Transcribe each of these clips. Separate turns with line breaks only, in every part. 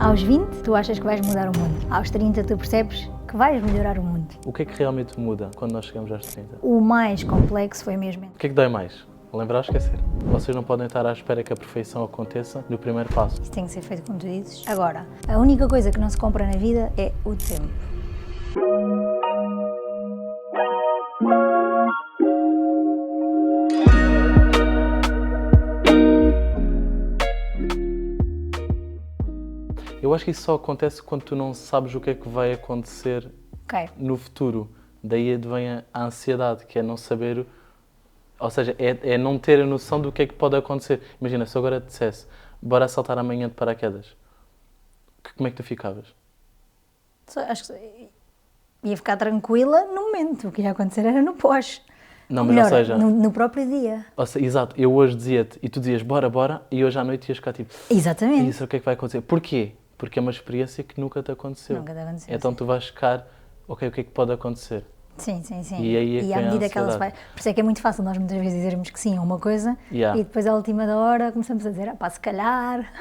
Aos 20, tu achas que vais mudar o mundo. Aos 30, tu percebes que vais melhorar o mundo.
O que é que realmente muda quando nós chegamos aos 30?
O mais complexo foi mesmo.
O que é que dói mais? Lembrar ou esquecer? Vocês não podem estar à espera que a perfeição aconteça no primeiro passo.
Isso tem que ser feito como tu dizes. Agora, a única coisa que não se compra na vida é o tempo.
Eu acho que isso só acontece quando tu não sabes o que é que vai acontecer no futuro. Daí advém a ansiedade, que é não saber, ou seja, é não ter a noção do que é que pode acontecer. Imagina, se eu agora te dissesse, bora saltar amanhã de paraquedas, como é que tu ficavas?
Acho que ia ficar tranquila no momento. O que ia acontecer era no pós.
Não,
ou
mas
melhor,
ou seja,
no próprio dia.
Exato, eu hoje dizia-te e tu dizias bora, e hoje à noite ias ficar tipo,
Exatamente.
isso, o que é que vai acontecer? Porquê? Porque é uma experiência que nunca te aconteceu.
Nunca te aconteceu,
Então
sim.
tu vais ficar, ok, o que é que pode acontecer?
Sim.
E aí é que
à
vem a
medida que ela se vai...
ansiedade.
Por isso é que é muito fácil nós muitas vezes dizermos que sim a uma coisa
Yeah.
e depois à última da hora começamos a dizer, se calhar...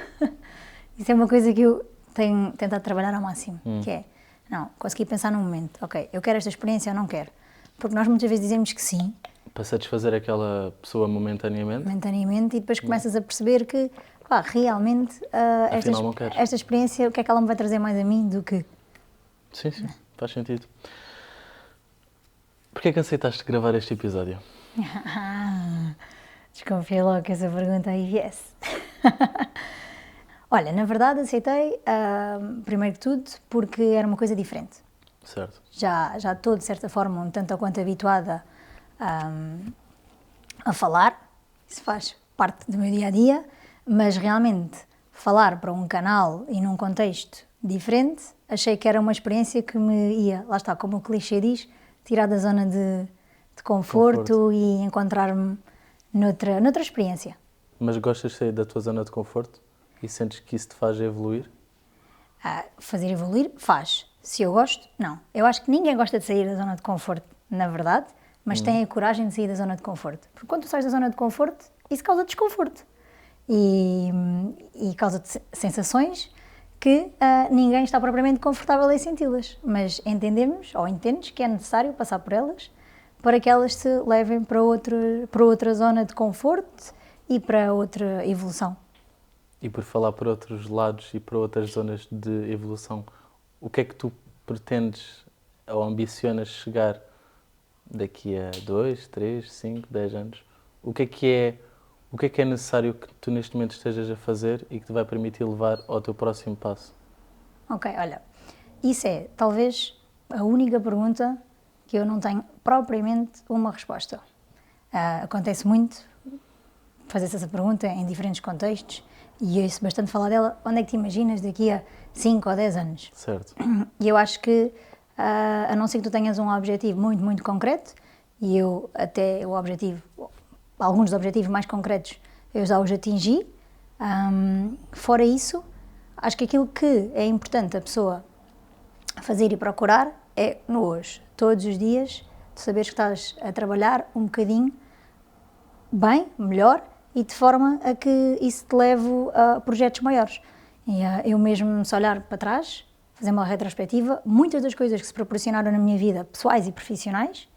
Isso é uma coisa que eu tenho tentado trabalhar ao máximo, que é, não, consegui pensar num momento, ok, eu quero esta experiência ou não quero. Porque nós muitas vezes dizemos que sim,
Para satisfazer aquela pessoa momentaneamente,
e depois começas a perceber que, realmente,
Afinal não queres.
esta experiência, o que é que ela me vai trazer mais a mim do que...
Sim, faz sentido. Porquê é que aceitaste gravar este episódio?
Desconfiei logo que essa pergunta aí viesse. Olha, na verdade aceitei, primeiro que tudo, porque era uma coisa diferente.
Certo.
Já estou, de certa forma, um tanto ou quanto habituada a falar, isso faz parte do meu dia-a-dia, mas realmente falar para um canal e num contexto diferente, achei que era uma experiência que me ia, lá está, como o clichê diz, tirar da zona de conforto e encontrar-me noutra experiência.
Mas gostas de sair da tua zona de conforto e sentes que isso te faz evoluir?
Fazer evoluir, faz. Se eu gosto, não. Eu acho que ninguém gosta de sair da zona de conforto, na verdade, mas tem a coragem de sair da zona de conforto. Porque quando tu sais da zona de conforto, isso causa desconforto. E causa-te sensações que ninguém está propriamente confortável em senti-las. Mas entendemos, ou entendes, que é necessário passar por elas para que elas se levem para outra zona de conforto e para outra evolução.
E por falar por outros lados e para outras zonas de evolução, o que é que tu pretendes ou ambicionas chegar daqui a 2, 3, 5, 10 anos? O que é necessário que tu neste momento estejas a fazer e que te vai permitir levar ao teu próximo passo?
Ok, olha, isso é talvez a única pergunta que eu não tenho propriamente uma resposta. Acontece muito fazer-se essa pergunta em diferentes contextos e eu ouço bastante falar dela, onde é que te imaginas daqui a 5 ou 10 anos?
Certo.
E eu acho que, a não ser que tu tenhas um objetivo muito, muito concreto, e eu até alguns dos objetivos mais concretos eu já os atingi, fora isso, acho que aquilo que é importante a pessoa fazer e procurar é no hoje, todos os dias, tu saberes que estás a trabalhar um bocadinho bem, melhor, e de forma a que isso te leve a projetos maiores. E eu mesmo, se olhar para trás, fazer uma retrospectiva, muitas das coisas que se proporcionaram na minha vida, pessoais e profissionais,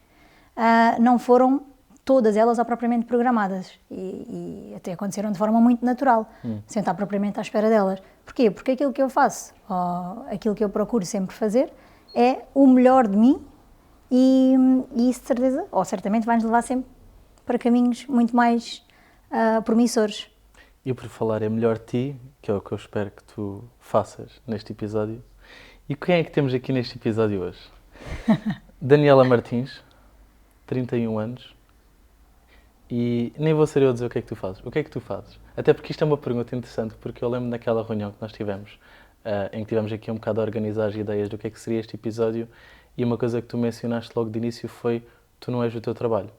não foram todas elas propriamente programadas e até aconteceram de forma muito natural, sem estar propriamente à espera delas. Porquê? Porque aquilo que eu faço, ou aquilo que eu procuro sempre fazer, é o melhor de mim e isso de certeza, ou certamente vai-nos levar sempre para caminhos muito mais promissores.
E por falar é melhor ti, que é o que eu espero que tu faças neste episódio. E quem é que temos aqui neste episódio hoje? Daniela Martins, 31 anos, e nem vou ser eu a dizer o que é que tu fazes. O que é que tu fazes? Até porque isto é uma pergunta interessante, porque eu lembro daquela reunião que nós tivemos, em que tivemos aqui um bocado a organizar as ideias do que é que seria este episódio, e uma coisa que tu mencionaste logo de início foi: tu não és o teu trabalho.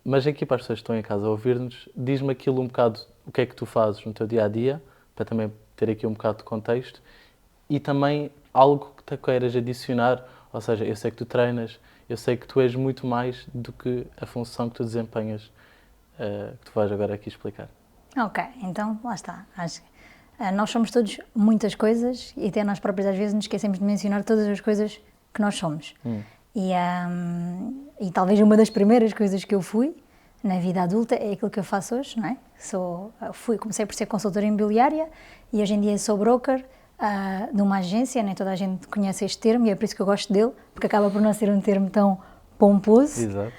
Mas aqui para as pessoas que estão em casa a ouvir-nos, diz-me aquilo um bocado, o que é que tu fazes no teu dia-a-dia, para também ter aqui um bocado de contexto, e também algo que te queiras adicionar, ou seja, eu sei que tu treinas, eu sei que tu és muito mais do que a função que tu desempenhas, que tu vais agora aqui explicar.
Ok, então lá está. Acho que Nós somos todos muitas coisas e até nós próprios às vezes nos esquecemos de mencionar todas as coisas que nós somos. E talvez uma das primeiras coisas que eu fui na vida adulta é aquilo que eu faço hoje, não é? Comecei por ser consultora imobiliária e hoje em dia sou broker de uma agência, nem toda a gente conhece este termo e é por isso que eu gosto dele, porque acaba por não ser um termo tão pomposo.
Exato.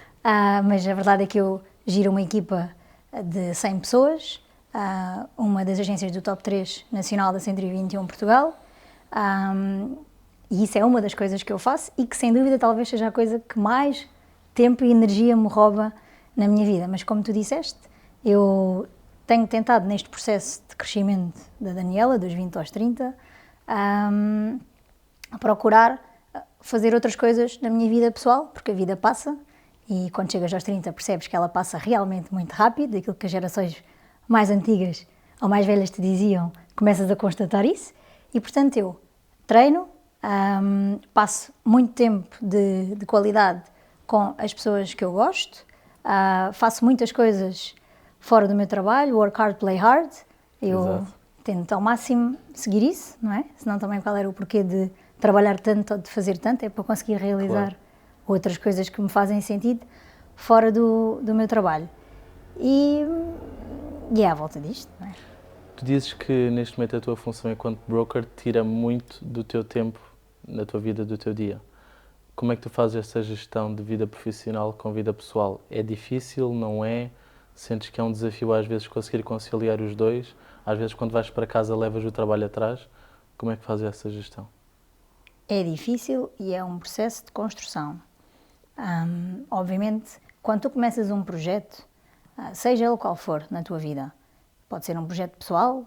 Mas a verdade é que eu giro uma equipa de 100 pessoas, uma das agências do top 3 nacional da 121 Portugal, e isso é uma das coisas que eu faço e que sem dúvida talvez seja a coisa que mais tempo e energia me rouba na minha vida. Mas como tu disseste, eu tenho tentado neste processo de crescimento da Daniela, dos 20 aos 30, procurar fazer outras coisas na minha vida pessoal, porque a vida passa e quando chegas aos 30 percebes que ela passa realmente muito rápido, aquilo que as gerações mais antigas ou mais velhas te diziam, começas a constatar isso e portanto eu treino, passo muito tempo de qualidade com as pessoas que eu gosto, faço muitas coisas fora do meu trabalho, work hard, play hard, eu tento ao máximo seguir isso, não é? Senão também qual era o porquê de trabalhar tanto ou de fazer tanto, é para conseguir realizar outras coisas que me fazem sentido fora do meu trabalho. E é à volta disto, não é?
Tu dizes que neste momento a tua função enquanto broker tira muito do teu tempo na tua vida, do teu dia. Como é que tu fazes essa gestão de vida profissional com vida pessoal? É difícil, não é? Sentes que é um desafio às vezes conseguir conciliar os dois? Às vezes quando vais para casa levas o trabalho atrás? Como é que fazes essa gestão?
É difícil e é um processo de construção. Obviamente, quando tu começas um projeto, seja ele qual for na tua vida, pode ser um projeto pessoal,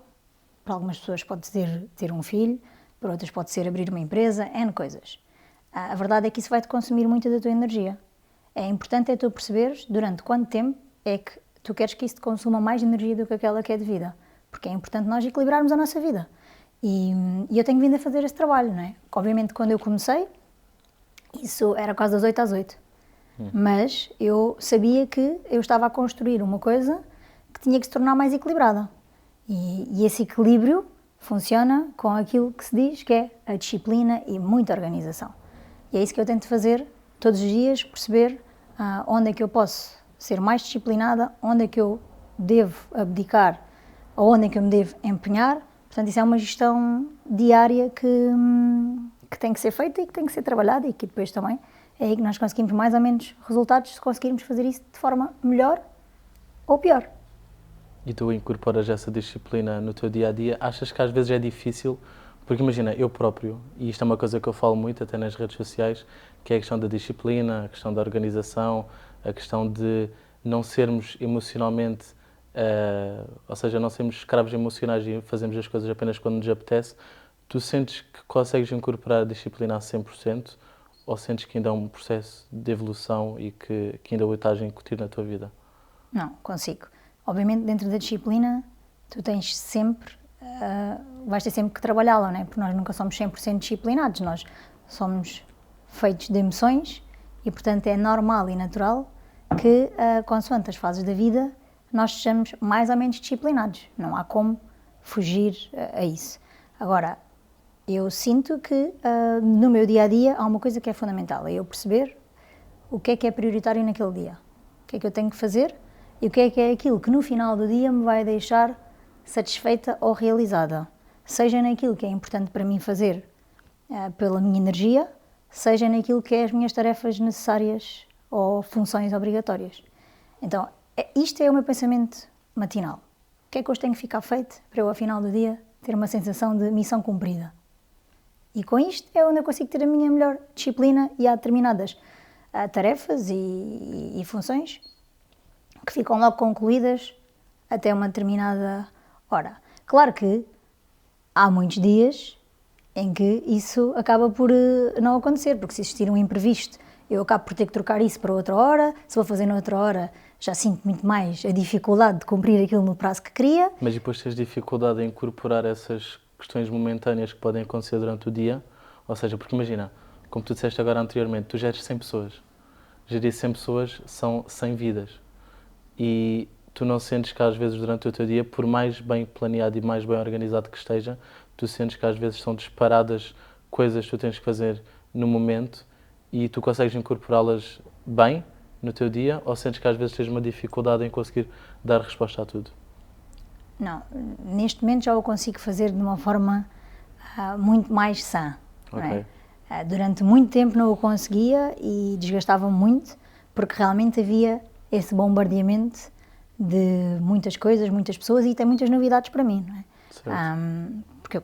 para algumas pessoas pode ser ter um filho, para outras pode ser abrir uma empresa, N coisas. A verdade é que isso vai-te consumir muita da tua energia. É importante tu perceberes durante quanto tempo é que tu queres que isso te consuma mais energia do que aquela que é de vida. Porque é importante nós equilibrarmos a nossa vida. E eu tenho vindo a fazer esse trabalho, não é? Obviamente, quando eu comecei, isso era quase das 8 às 8. Mas eu sabia que eu estava a construir uma coisa que tinha que se tornar mais equilibrada. E esse equilíbrio funciona com aquilo que se diz que é a disciplina e muita organização. E é isso que eu tento fazer todos os dias, perceber onde é que eu posso ser mais disciplinada, onde é que eu devo abdicar ou onde é que eu me devo empenhar. Portanto, isso é uma gestão diária que tem que ser feita e que tem que ser trabalhada e que depois também é aí que nós conseguimos mais ou menos resultados se conseguirmos fazer isso de forma melhor ou pior.
E tu incorporas essa disciplina no teu dia-a-dia? Achas que às vezes é difícil? Porque imagina, eu próprio, e isto é uma coisa que eu falo muito até nas redes sociais, que é a questão da disciplina, a questão da organização, a questão de não sermos emocionalmente, ou seja, não sermos escravos emocionais e fazemos as coisas apenas quando nos apetece. Tu sentes que consegues incorporar a disciplina a 100% ou sentes que ainda é um processo de evolução e que ainda o estás a incutir na tua vida?
Não, consigo. Obviamente, dentro da disciplina, tu tens sempre, vais ter sempre que trabalhá-la, não é? Porque nós nunca somos 100% disciplinados, nós somos feitos de emoções e, portanto, é normal e natural que, consoante as fases da vida, nós sejamos mais ou menos disciplinados. Não há como fugir a isso. Agora, eu sinto que no meu dia-a-dia há uma coisa que é fundamental, é eu perceber o que é prioritário naquele dia. O que é que eu tenho que fazer e o que é aquilo que no final do dia me vai deixar satisfeita ou realizada. Seja naquilo que é importante para mim fazer pela minha energia, seja naquilo que é as minhas tarefas necessárias ou funções obrigatórias. Então, isto é o meu pensamento matinal. O que é que hoje tenho que ficar feito para eu, ao final do dia, ter uma sensação de missão cumprida? E com isto é onde eu consigo ter a minha melhor disciplina e há determinadas tarefas e funções que ficam logo concluídas até uma determinada hora. Claro que há muitos dias em que isso acaba por não acontecer, porque se existir um imprevisto, eu acabo por ter que trocar isso para outra hora, se vou fazer noutra hora já sinto muito mais a dificuldade de cumprir aquilo no prazo que queria.
Mas depois tens dificuldade em incorporar essas questões momentâneas que podem acontecer durante o dia? Ou seja, porque imagina, como tu disseste agora anteriormente, tu geres 100 pessoas. Gerir 100 pessoas são 100 vidas. E tu não sentes que às vezes durante o teu dia, por mais bem planeado e mais bem organizado que esteja, tu sentes que às vezes são disparadas coisas que tu tens que fazer no momento e tu consegues incorporá-las bem no teu dia, ou sentes que às vezes tens uma dificuldade em conseguir dar resposta a tudo?
Não, neste momento já o consigo fazer de uma forma muito mais sã. Não é? Durante muito tempo não o conseguia e desgastava muito, porque realmente havia esse bombardeamento de muitas coisas, muitas pessoas e tem muitas novidades para mim, não é? Porque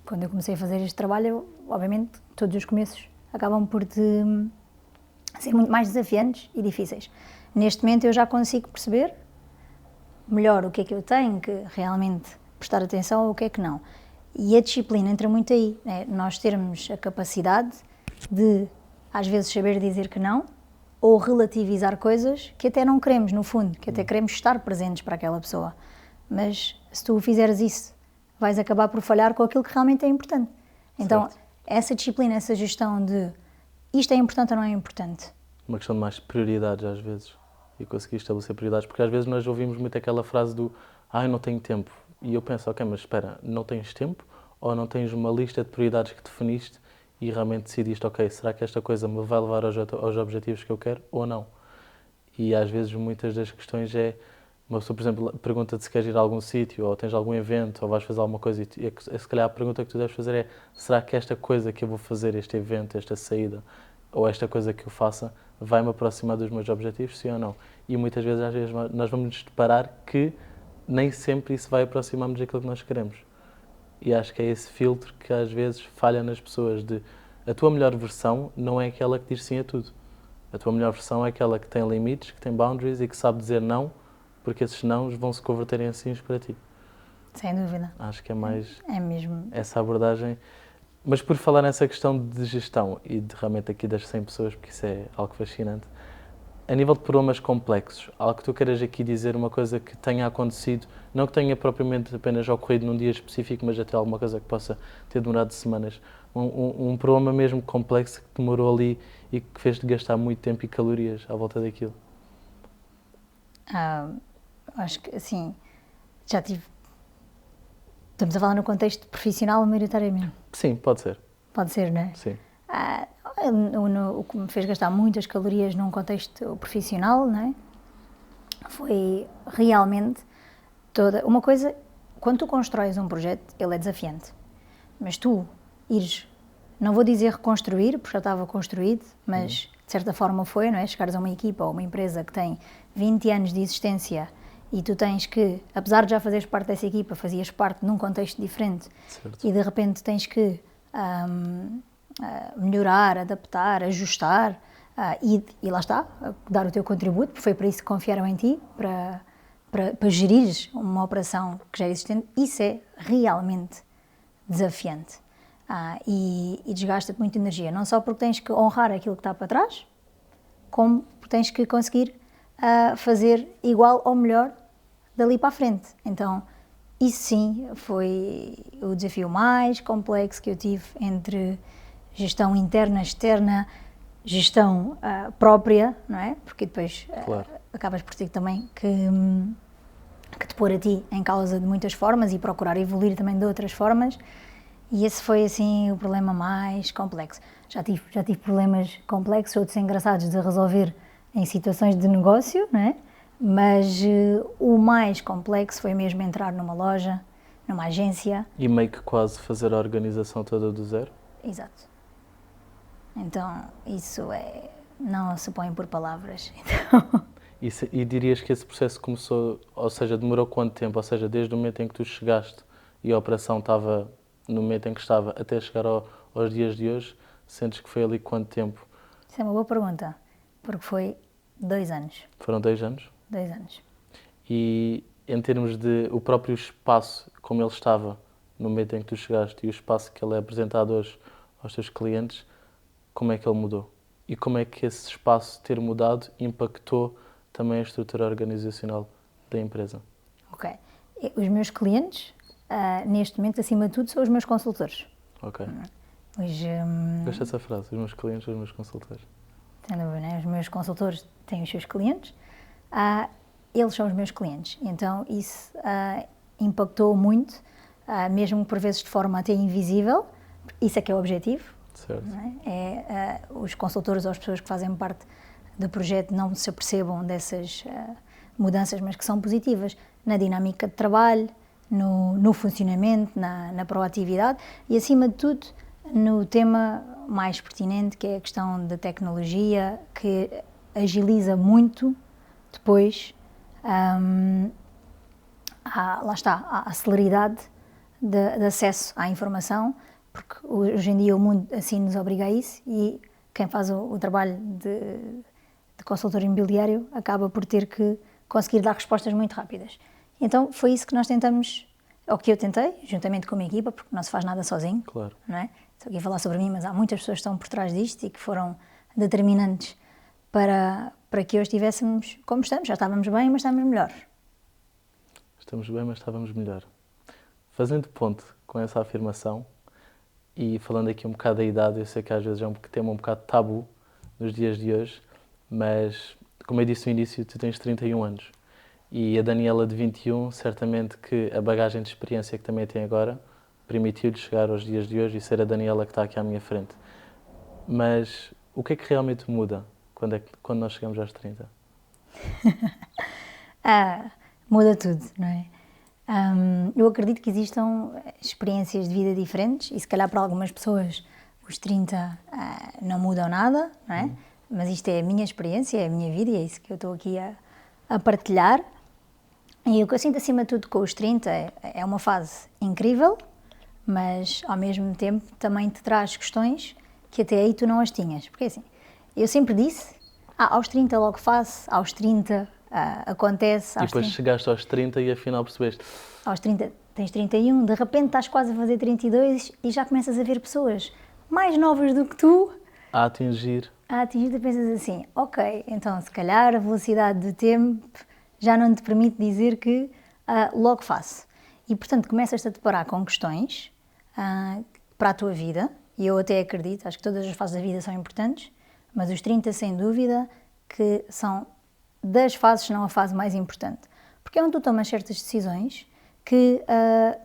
quando eu comecei a fazer este trabalho, obviamente todos os começos acabam por ser muito mais desafiantes e difíceis. Neste momento eu já consigo perceber melhor o que é que eu tenho que realmente prestar atenção ou o que é que não. E a disciplina entra muito aí, né? Nós termos a capacidade de, às vezes, saber dizer que não ou relativizar coisas que até não queremos, no fundo, que até queremos estar presentes para aquela pessoa. Mas se tu fizeres isso, vais acabar por falhar com aquilo que realmente é importante. Então, essa disciplina, essa gestão de isto é importante ou não é importante.
Uma questão de mais prioridades às vezes e conseguir estabelecer prioridades, porque às vezes nós ouvimos muito aquela frase do eu não tenho tempo. E eu penso, ok, mas espera, não tens tempo ou não tens uma lista de prioridades que definiste e realmente decidiste, ok, será que esta coisa me vai levar aos objetivos que eu quero ou não? E às vezes muitas das questões é, uma pessoa, por exemplo, pergunta-te se queres ir a algum sítio ou tens algum evento ou vais fazer alguma coisa e se calhar a pergunta que tu deves fazer é, será que esta coisa que eu vou fazer, este evento, esta saída ou esta coisa que eu faça vai-me aproximar dos meus objetivos, sim ou não? E muitas vezes, às vezes, nós vamos nos deparar que nem sempre isso vai aproximar-nos daquilo que nós queremos. E acho que é esse filtro que às vezes falha nas pessoas de a tua melhor versão não é aquela que diz sim a tudo. A tua melhor versão é aquela que tem limites, que tem boundaries e que sabe dizer não, porque esses nãos vão se converter em sims para ti.
Sem dúvida.
Acho que é mais
mesmo
essa abordagem. Mas por falar nessa questão de gestão e de realmente aqui das 100 pessoas, porque isso é algo fascinante, a nível de problemas complexos, algo que tu queiras aqui dizer, uma coisa que tenha acontecido, não que tenha propriamente apenas ocorrido num dia específico, mas até alguma coisa que possa ter demorado semanas, um problema mesmo complexo que demorou ali e que fez-te gastar muito tempo e calorias à volta daquilo?
Acho que, assim, já tive... Estamos a falar no contexto profissional, maioritariamente.
Sim, pode ser.
Pode ser, não é?
Sim.
O que me fez gastar muitas calorias num contexto profissional, não é? Foi realmente toda... Uma coisa, quando tu constróis um projeto, ele é desafiante. Mas tu ires, não vou dizer reconstruir, porque já estava construído, mas de certa forma foi, não é? Chegares a uma equipa ou uma empresa que tem 20 anos de existência e tu tens que, apesar de já fazeres parte dessa equipa, fazias parte num contexto diferente.
Certo.
E de repente tens que melhorar, adaptar, ajustar e lá está, dar o teu contributo, porque foi para isso que confiaram em ti, para gerires uma operação que já é existente. Isso é realmente desafiante e desgasta-te muita energia, não só porque tens que honrar aquilo que está para trás, como porque tens que conseguir fazer igual ou melhor dali para a frente. Então, isso sim foi o desafio mais complexo que eu tive entre gestão interna, externa, gestão própria, não é? Porque depois
Claro.
acabas por ter também que te pôr a ti em causa de muitas formas e procurar evoluir também de outras formas. E esse foi, assim, o problema mais complexo. Já tive problemas complexos, outros engraçados de resolver em situações de negócio, não é? Mas o mais complexo foi mesmo entrar numa loja, numa agência.
E meio que quase fazer a organização toda do zero?
Exato. Então, isso não se põe por palavras. Então...
E dirias que esse processo começou, ou seja, demorou quanto tempo? Ou seja, desde o momento em que tu chegaste e a operação estava no momento em que estava até chegar aos dias de hoje, sentes que foi ali quanto tempo?
Isso é uma boa pergunta, porque foi 2 anos.
Foram 2 anos?
2 anos.
E em termos de o próprio espaço, como ele estava no momento em que tu chegaste e o espaço que ele é apresentado hoje aos teus clientes, como é que ele mudou? E como é que esse espaço ter mudado impactou também a estrutura organizacional da empresa?
Ok. Os meus clientes, neste momento, acima de tudo, são os meus consultores.
Ok.
Gosto
dessa frase, os meus clientes, os meus consultores.
Sem dúvida, né? Os meus consultores têm os seus clientes eles são os meus clientes. Então isso impactou muito, mesmo por vezes de forma até invisível. Isso é que é o objetivo.
Certo.
Não é? Os consultores ou as pessoas que fazem parte do projeto não se apercebam dessas mudanças, mas que são positivas na dinâmica de trabalho, no funcionamento, na proatividade e, acima de tudo, no tema mais pertinente, que é a questão da tecnologia, que agiliza muito depois lá está, a celeridade de acesso à informação, porque hoje em dia o mundo assim nos obriga a isso e quem faz o trabalho de consultor imobiliário acaba por ter que conseguir dar respostas muito rápidas. Então foi isso que nós tentamos, ou que eu tentei, juntamente com a minha equipa, porque não se faz nada sozinho.
Claro.
Não é? Estou aqui a falar sobre mim, mas há muitas pessoas que estão por trás disto e que foram determinantes para que hoje estivéssemos como estamos. Já estávamos bem, mas estamos melhor.
Estamos bem, mas estávamos melhor. Fazendo ponto com essa afirmação e falando aqui um bocado da idade, eu sei que às vezes é um tema um bocado tabu nos dias de hoje, mas, como eu disse no início, tu tens 31 anos e a Daniela de 21, certamente que a bagagem de experiência que também tem agora permitiu-lhe chegar aos dias de hoje e ser a Daniela que está aqui à minha frente. Mas o que é que realmente muda quando nós chegamos aos 30?
Muda tudo, não é? Eu acredito que existam experiências de vida diferentes e se calhar para algumas pessoas os 30 não mudam nada, não é? Mas isto é a minha experiência, é a minha vida e é isso que eu estou aqui a partilhar. E o que eu sinto acima de tudo com os 30 é uma fase incrível, mas ao mesmo tempo também te traz questões que até aí tu não as tinhas. Porque assim, eu sempre disse, aos 30 logo faço, aos 30 acontece.
E depois chegaste aos 30 e afinal percebeste.
Aos 30 tens 31, de repente estás quase a fazer 32 e já começas a ver pessoas mais novas do que tu
A atingir.
Tu pensas assim, ok, então se calhar a velocidade do tempo já não te permite dizer que logo faço. E portanto começas-te a deparar com questões para a tua vida, e eu até acredito, acho que todas as fases da vida são importantes, mas os 30 sem dúvida que são das fases, não a fase mais importante. Porque é onde tu tomas certas decisões que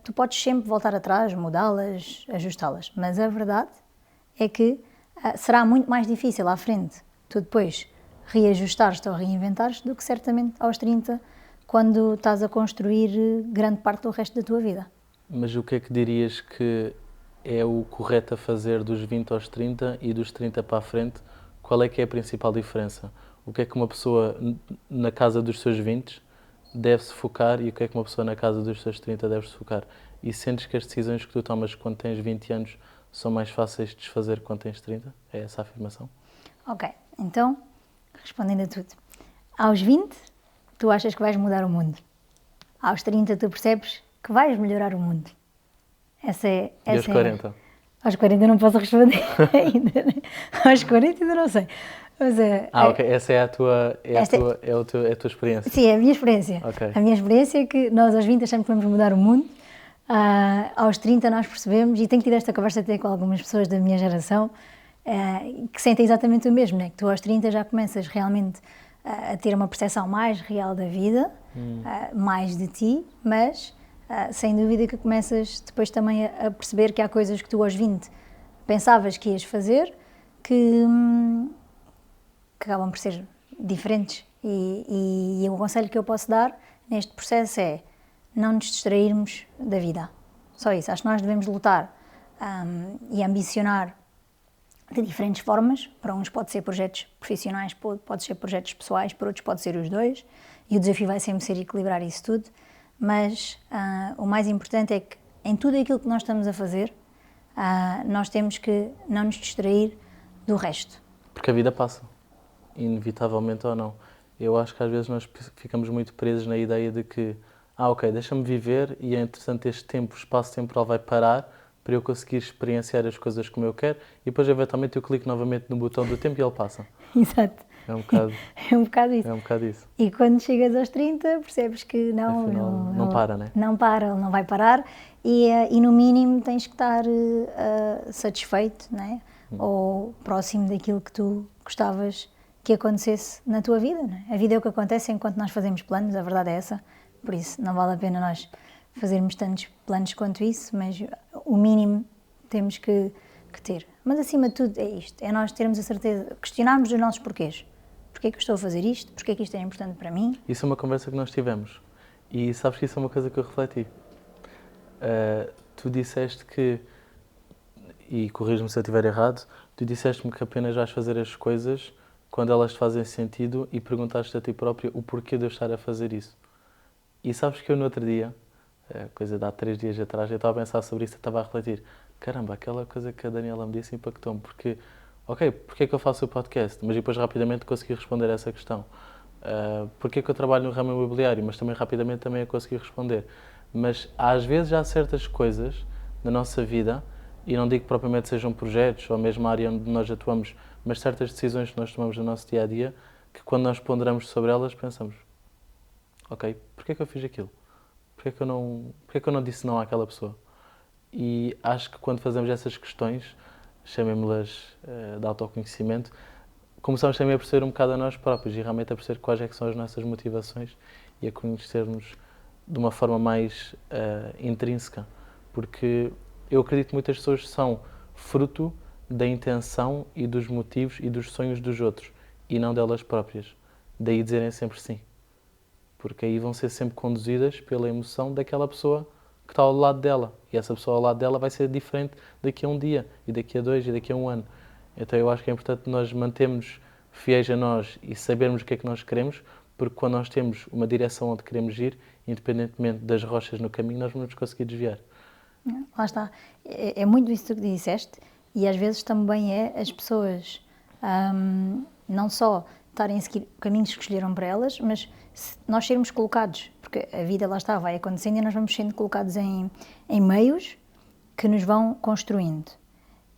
tu podes sempre voltar atrás, mudá-las, ajustá-las. Mas a verdade é que será muito mais difícil à frente tu depois reajustares-te ou reinventares do que certamente aos 30, quando estás a construir grande parte do resto da tua vida.
Mas o que é que dirias que é o correto a fazer dos 20 aos 30 e dos 30 para a frente? Qual é que é a principal diferença? O que é que uma pessoa na casa dos seus 20 deve-se focar e o que é que uma pessoa na casa dos seus 30 deve-se focar? E sentes que as decisões que tu tomas quando tens 20 anos são mais fáceis de desfazer quando tens 30? É essa a afirmação?
Ok, então, respondendo a tudo. Aos 20, tu achas que vais mudar o mundo. Aos 30, tu percebes que vais melhorar o mundo.
E aos 40?
Aos 40 não posso responder ainda. Aos 40 ainda não sei. Mas,
ok. Essa é a tua experiência?
Sim, é a minha experiência.
Okay.
A minha experiência é que nós aos 20 achamos que vamos mudar o mundo. Aos 30 nós percebemos, e tenho tido esta conversa até com algumas pessoas da minha geração, que sentem exatamente o mesmo, né? Que tu aos 30 já começas realmente a ter uma percepção mais real da vida, mais de ti, mas sem dúvida que começas depois também a perceber que há coisas que tu aos 20 pensavas que ias fazer que acabam por ser diferentes e o conselho que eu posso dar neste processo é não nos distrairmos da vida, só isso. Acho que nós devemos lutar e ambicionar de diferentes formas. Para uns pode ser projetos profissionais, pode ser projetos pessoais, para outros pode ser os dois, e o desafio vai sempre ser equilibrar isso tudo, mas o mais importante é que em tudo aquilo que nós estamos a fazer, nós temos que não nos distrair do resto.
Porque a vida passa, inevitavelmente ou não. Eu acho que às vezes nós ficamos muito presos na ideia de que ok, deixa-me viver e entretanto este espaço temporal vai parar para eu conseguir experienciar as coisas como eu quero e depois eventualmente eu clico novamente no botão do tempo e ele passa.
Exato.
É um bocado
isso.
É um bocado isso.
E quando chegas aos 30 percebes que
não para, né?
Não para, ele não vai parar e no mínimo tens que estar satisfeito, né? Ou próximo daquilo que tu gostavas que acontecesse na tua vida, não é? A vida é o que acontece enquanto nós fazemos planos, a verdade é essa, por isso não vale a pena nós fazermos tantos planos quanto isso, mas o mínimo temos que ter. Mas acima de tudo é isto, é nós termos a certeza, questionarmos os nossos porquês. Porquê que eu estou a fazer isto? Porquê que isto é importante para mim?
Isso é uma conversa que nós tivemos e sabes que isso é uma coisa que eu refleti. Tu disseste que, e corrijo-me se eu estiver errado, tu disseste-me que apenas vais fazer as coisas quando elas te fazem sentido e perguntaste a ti próprio o porquê de eu estar a fazer isso. E sabes que eu no outro dia, coisa de há 3 dias atrás, eu estava a pensar sobre isso e estava a refletir. Caramba, aquela coisa que a Daniela me disse impactou-me, porque, ok, porque é que eu faço o podcast? Mas depois rapidamente consegui responder a essa questão. Porque é que eu trabalho no ramo imobiliário? Mas também rapidamente também a consegui responder. Mas às vezes há certas coisas na nossa vida, e não digo que propriamente sejam projetos ou mesmo a área onde nós atuamos, mas certas decisões que nós tomamos no nosso dia-a-dia, que quando nós ponderamos sobre elas pensamos, ok, porquê é que eu fiz aquilo? Porquê é que eu não disse não àquela pessoa? E acho que quando fazemos essas questões, chamemos-las de autoconhecimento, começamos também a perceber um bocado a nós próprios e realmente a perceber quais é que são as nossas motivações e a conhecermos de uma forma mais intrínseca. Porque eu acredito que muitas pessoas são fruto da intenção e dos motivos e dos sonhos dos outros e não delas próprias. Daí dizerem sempre sim. Porque aí vão ser sempre conduzidas pela emoção daquela pessoa que está ao lado dela. E essa pessoa ao lado dela vai ser diferente daqui a um dia, e daqui a 2, e daqui a 1 ano. Então eu acho que é importante nós mantermos fiéis a nós e sabermos o que é que nós queremos, porque quando nós temos uma direção onde queremos ir, independentemente das rochas no caminho, nós vamos conseguir desviar.
Lá está. É muito isso que disseste e às vezes também é as pessoas não só estarem a seguir caminhos que escolheram para elas, mas nós sermos colocados, porque a vida lá está, vai acontecendo e nós vamos sendo colocados em meios que nos vão construindo.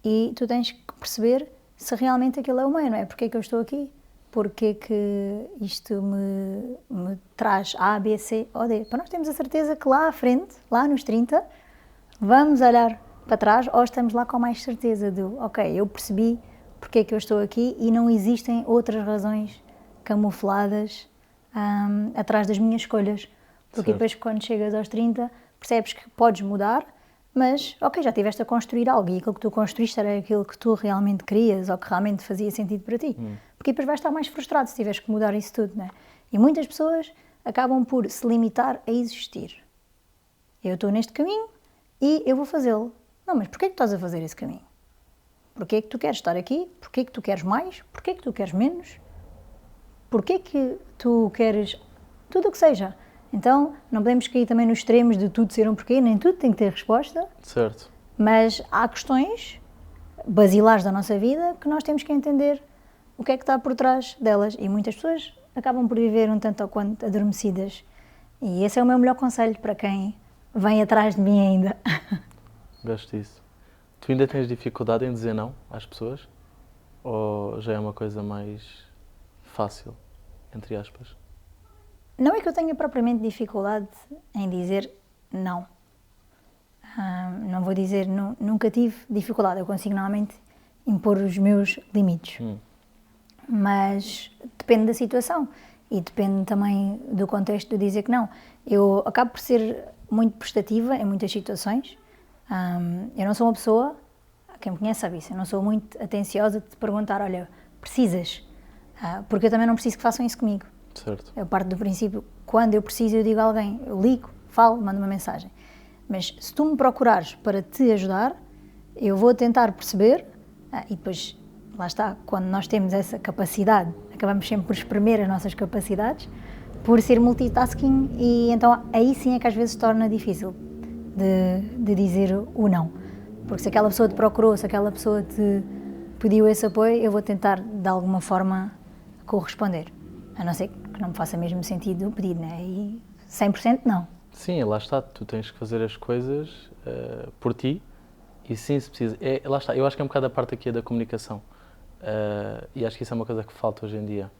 E tu tens que perceber se realmente aquilo é o meio, não é? Porque é que eu estou aqui? Porque que isto me traz A, B, C ou D? Para nós termos a certeza que lá à frente, lá nos 30, vamos olhar para trás ou estamos lá com mais certeza de, ok, eu percebi porque é que eu estou aqui e não existem outras razões camufladas atrás das minhas escolhas. Porque depois quando chegas aos 30 percebes que podes mudar, mas ok, já estiveste a construir algo e aquilo que tu construíste era aquilo que tu realmente querias ou que realmente fazia sentido para ti. Porque depois vais estar mais frustrado se tiveres que mudar isso tudo, não é? E muitas pessoas acabam por se limitar a existir. Eu estou neste caminho e eu vou fazê-lo. Não, mas porquê que estás a fazer esse caminho? Porquê que tu queres estar aqui? Porquê que tu queres mais? Porquê que tu queres menos? Porquê que tu queres tudo o que seja? Então, não podemos cair também nos extremos de tudo ser um porquê, nem tudo tem que ter resposta.
Certo.
Mas há questões basilares da nossa vida que nós temos que entender o que é que está por trás delas. E muitas pessoas acabam por viver um tanto ou quanto adormecidas. E esse é o meu melhor conselho para quem vem atrás de mim ainda.
Gosto disso. Tu ainda tens dificuldade em dizer não às pessoas? Ou já é uma coisa mais fácil, entre aspas?
Não é que eu tenha propriamente dificuldade em dizer não. Não vou dizer, nunca tive dificuldade. Eu consigo normalmente impor os meus limites. Mas depende da situação e depende também do contexto de dizer que não. Eu acabo por ser muito prestativa em muitas situações. Eu não sou uma pessoa, quem me conhece sabe isso, eu não sou muito atenciosa de te perguntar, olha, precisas? Porque eu também não preciso que façam isso comigo.
Certo.
Eu parto do princípio, quando eu preciso, eu digo a alguém, eu ligo, falo, mando uma mensagem. Mas se tu me procurares para te ajudar, eu vou tentar perceber, e depois, lá está, quando nós temos essa capacidade, acabamos sempre por espremer as nossas capacidades, por ser multitasking, e então aí sim é que às vezes se torna difícil de dizer o não. Porque se aquela pessoa te procurou, se aquela pessoa te pediu esse apoio, eu vou tentar de alguma forma corresponder. A não ser que não me faça mesmo sentido o pedido, né? E 100% não.
Sim, lá está, tu tens que fazer as coisas por ti e sim, se precisa. Lá está, eu acho que é um bocado a parte aqui da comunicação e acho que isso é uma coisa que falta hoje em dia.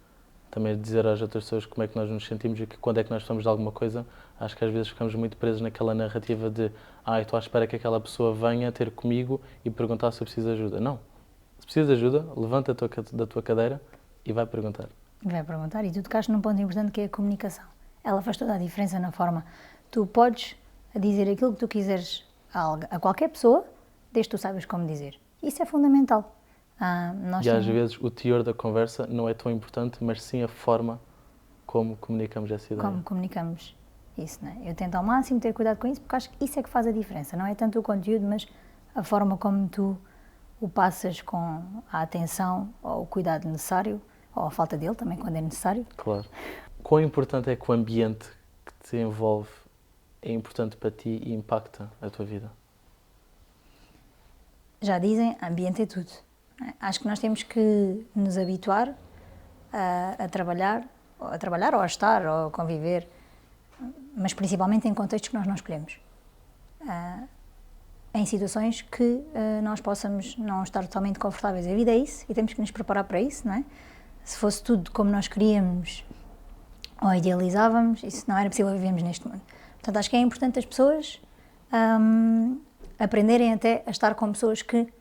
Também dizer às outras pessoas como é que nós nos sentimos e que quando é que nós precisamos de alguma coisa, acho que às vezes ficamos muito presos naquela narrativa de eu estou à espera que aquela pessoa venha ter comigo e perguntar se eu preciso de ajuda. Não. Se precisas de ajuda, levanta da tua cadeira e vai perguntar.
Vai perguntar, e tu tocaste num ponto importante que é a comunicação. Ela faz toda a diferença na forma. Tu podes dizer aquilo que tu quiseres a qualquer pessoa, desde que tu saibas como dizer. Isso é fundamental.
E às vezes o teor da conversa não é tão importante, mas sim a forma como comunicamos essa ideia.
Como comunicamos isso, não é? Eu tento ao máximo ter cuidado com isso, porque acho que isso é que faz a diferença. Não é tanto o conteúdo, mas a forma como tu o passas com a atenção ou o cuidado necessário, ou a falta dele também, quando é necessário.
Claro. Quão importante é que o ambiente que te envolve é importante para ti e impacta a tua vida?
Já dizem, ambiente é tudo. Acho que nós temos que nos habituar a trabalhar ou a estar, ou a conviver, mas principalmente em contextos que nós não escolhemos. Em situações que nós possamos não estar totalmente confortáveis. A vida é isso e temos que nos preparar para isso, não é? Se fosse tudo como nós queríamos ou idealizávamos, isso não era possível vivermos neste mundo. Portanto, acho que é importante as pessoas aprenderem até a estar com pessoas que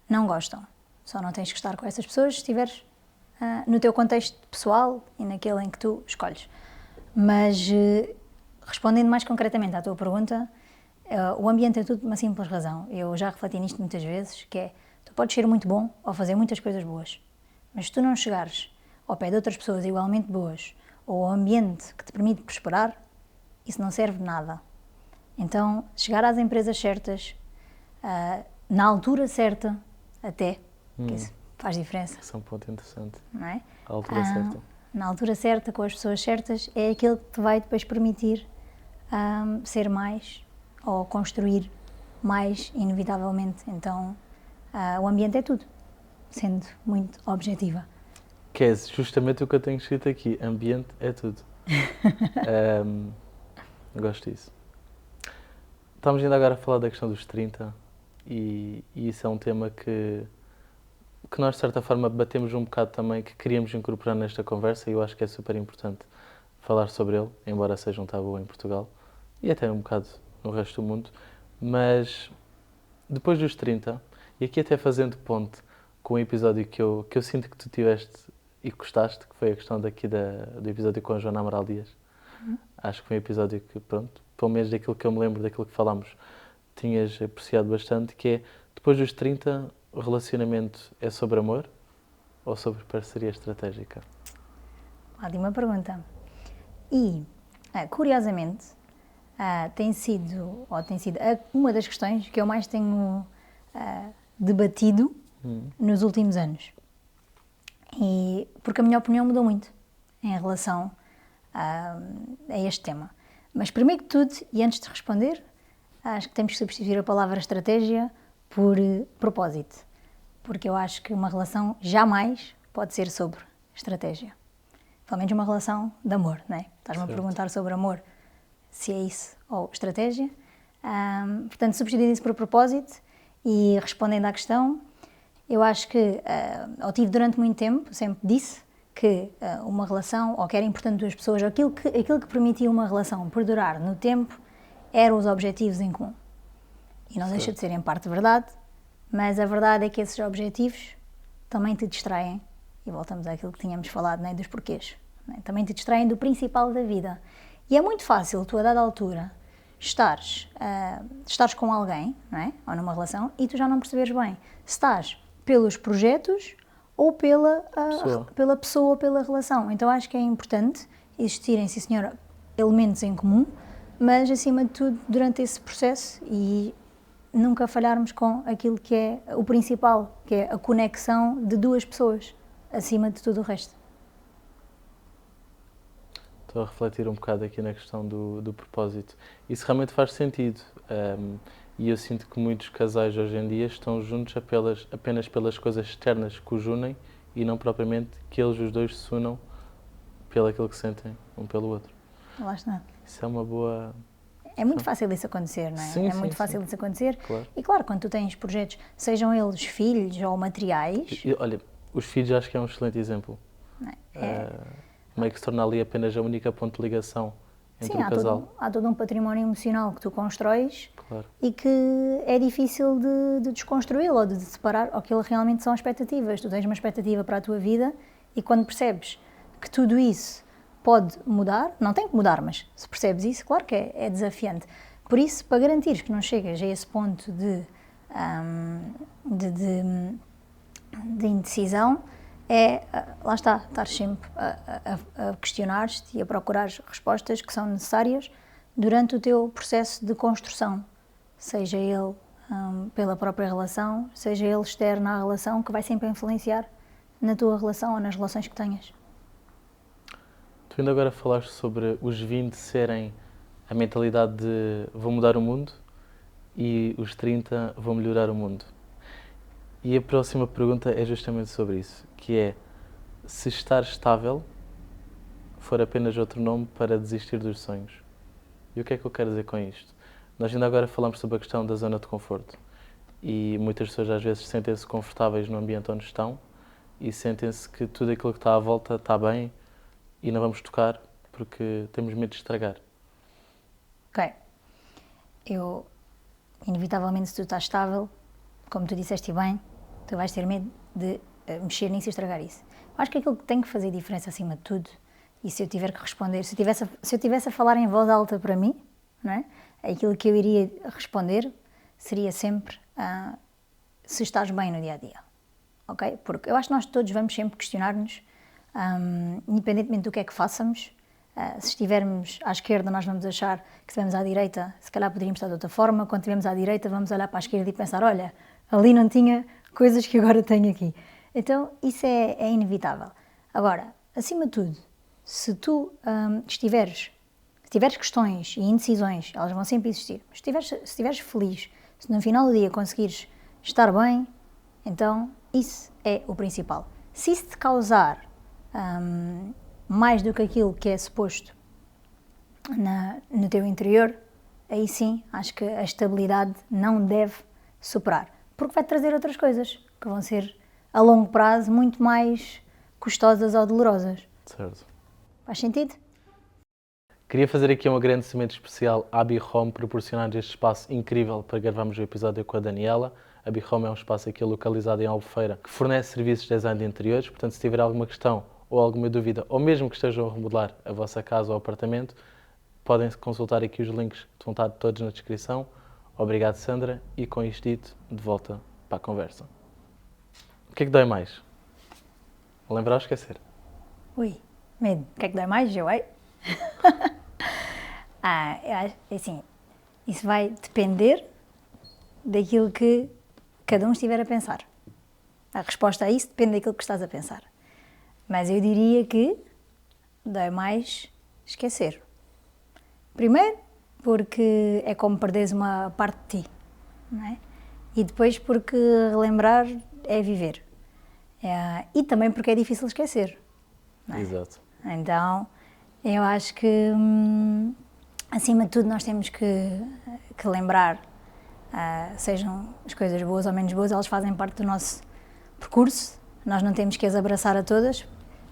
não gostam. Só não tens que estar com essas pessoas se estiveres no teu contexto pessoal e naquele em que tu escolhes. Mas, respondendo mais concretamente à tua pergunta, o ambiente é tudo por uma simples razão. Eu já refleti nisto muitas vezes, que é, tu podes ser muito bom ou fazer muitas coisas boas, mas se tu não chegares ao pé de outras pessoas igualmente boas, ou ao ambiente que te permite prosperar, isso não serve de nada. Então, chegar às empresas certas, na altura certa, até, que isso faz diferença.
Isso é um ponto interessante.
Não é?
A altura certa.
Na altura certa, com as pessoas certas, é aquilo que te vai depois permitir ser mais, ou construir mais, inevitavelmente. Então, o ambiente é tudo, sendo muito objetiva.
Que é justamente o que eu tenho escrito aqui. Ambiente é tudo. Gosto disso. Estamos ainda agora a falar da questão dos 30 e isso é um tema que nós, de certa forma, batemos um bocado também, que queríamos incorporar nesta conversa e eu acho que é super importante falar sobre ele, embora seja um tabu em Portugal e até um bocado no resto do mundo. Mas depois dos 30, e aqui até fazendo ponte com um episódio que eu sinto que tu tiveste e gostaste, que foi a questão daqui do episódio com a Joana Amaral Dias. Acho que foi um episódio que, pronto, pelo menos daquilo que eu me lembro, daquilo que falámos, tinhas apreciado bastante, que é, depois dos 30, o relacionamento é sobre amor ou sobre parceria estratégica?
Ótima pergunta. E, curiosamente, tem sido uma das questões que eu mais tenho debatido nos últimos anos. E porque a minha opinião mudou muito em relação a este tema. Mas primeiro que tudo, e antes de responder, acho que temos que substituir a palavra estratégia por propósito. Porque eu acho que uma relação jamais pode ser sobre estratégia. Pelo menos uma relação de amor, não é? Estás-me a perguntar sobre amor, se é isso ou estratégia. Portanto, substituir isso por propósito e respondendo à questão, eu acho que, eu tive durante muito tempo, sempre disse que uma relação, ou que era importante duas pessoas, ou aquilo que permitia uma relação perdurar no tempo, eram os objetivos em comum. E não deixa de ser em parte verdade, mas a verdade é que esses objetivos também te distraem, e voltamos àquilo que tínhamos falado, não é? Dos porquês. Não é? Também te distraem do principal da vida. E é muito fácil, tu a dada altura, estares com alguém, não é? Ou numa relação, e tu já não perceberes bem se estás pelos projetos ou pela pessoa ou pela relação. Então acho que é importante existirem, sim senhora, elementos em comum, mas acima de tudo durante esse processo e nunca falharmos com aquilo que é o principal, que é a conexão de duas pessoas, acima de tudo o resto.
Estou a refletir um bocado aqui na questão do propósito. Isso realmente faz sentido. E eu sinto que muitos casais hoje em dia estão juntos apenas pelas coisas externas que os unem e não propriamente que eles os dois se unam pelo aquilo que sentem um pelo outro.
Lá está.
Isso é uma boa...
É muito fácil isso acontecer, não é?
Sim,
é
sim,
muito fácil isso acontecer.
Claro.
E claro, quando tu tens projetos, sejam eles filhos ou materiais...
Olha, os filhos acho que é um excelente exemplo. Meio que se torna ali apenas a única ponto de ligação entre o casal.
Há todo um património emocional que tu constróis,
claro,
e que é difícil de desconstruí-lo ou de separar, ou que realmente são expectativas. Tu tens uma expectativa para a tua vida E quando percebes que tudo isso pode mudar, não tem que mudar, mas se percebes isso, claro que é desafiante. Por isso, para garantir que não chegas a esse ponto de indecisão, lá está, estar sempre a questionar-te e a procurar respostas que são necessárias durante o teu processo de construção, seja ele pela própria relação, seja ele externo à relação, que vai sempre influenciar na tua relação ou nas relações que tenhas.
Tu ainda agora falaste sobre os 20 serem a mentalidade de vou mudar o mundo e os 30 vou melhorar o mundo. E a próxima pergunta é justamente sobre isso, que é se estar estável for apenas outro nome para desistir dos sonhos. E o que é que eu quero dizer com isto? Nós ainda agora falamos sobre a questão da zona de conforto e muitas pessoas às vezes sentem-se confortáveis no ambiente onde estão e sentem-se que tudo aquilo que está à volta está bem e não vamos tocar porque temos medo de estragar.
Ok. Inevitavelmente, se tu estás estável, como tu disseste bem, tu vais ter medo de mexer nisso e estragar isso. Eu acho que aquilo que tem que fazer diferença acima de tudo, e se eu tiver que responder, se eu tivesse a falar em voz alta para mim, não é? Aquilo que eu iria responder seria sempre se estás bem no dia-a-dia, ok? Porque eu acho que nós todos vamos sempre questionar-nos, independentemente do que é que façamos. Se estivermos à esquerda, nós vamos achar que se estivermos à direita, se calhar poderíamos estar de outra forma. Quando estivermos à direita, vamos olhar para a esquerda e pensar, olha, ali não tinha coisas que agora tenho aqui. Então, isso é inevitável. Agora, acima de tudo, se tu se tiveres questões e indecisões, elas vão sempre existir, mas se estiveres feliz, se no final do dia conseguires estar bem, então isso é o principal. Se isso te causar mais do que aquilo que é suposto no teu interior, aí sim, acho que a estabilidade não deve superar, porque vai trazer outras coisas que vão ser, a longo prazo, muito mais custosas ou dolorosas.
Certo.
Faz sentido?
Queria fazer aqui um agradecimento especial à Bihome por proporcionar este espaço incrível para gravarmos o episódio com a Daniela. A Bihome é um espaço aqui localizado em Albufeira que fornece serviços de design de interiores, portanto, se tiver alguma questão ou alguma dúvida, ou mesmo que estejam a remodelar a vossa casa ou apartamento, podem consultar aqui os links que vão estar todos na descrição. Obrigado, Sandra, e com isto dito, de volta para a conversa. O que é que dói mais? Lembrar ou esquecer?
Ui, medo. O que é que dói mais? Eu, eu acho, assim, isso vai depender daquilo que cada um estiver a pensar. A resposta a isso depende daquilo que estás a pensar. Mas eu diria que dói mais esquecer. Primeiro, porque é como perderes uma parte de ti, não é? E depois porque relembrar é viver. E também porque é difícil esquecer. Não é?
Exato.
Então, eu acho que, acima de tudo, nós temos que lembrar, sejam as coisas boas ou menos boas, elas fazem parte do nosso percurso. Nós não temos que as abraçar a todas,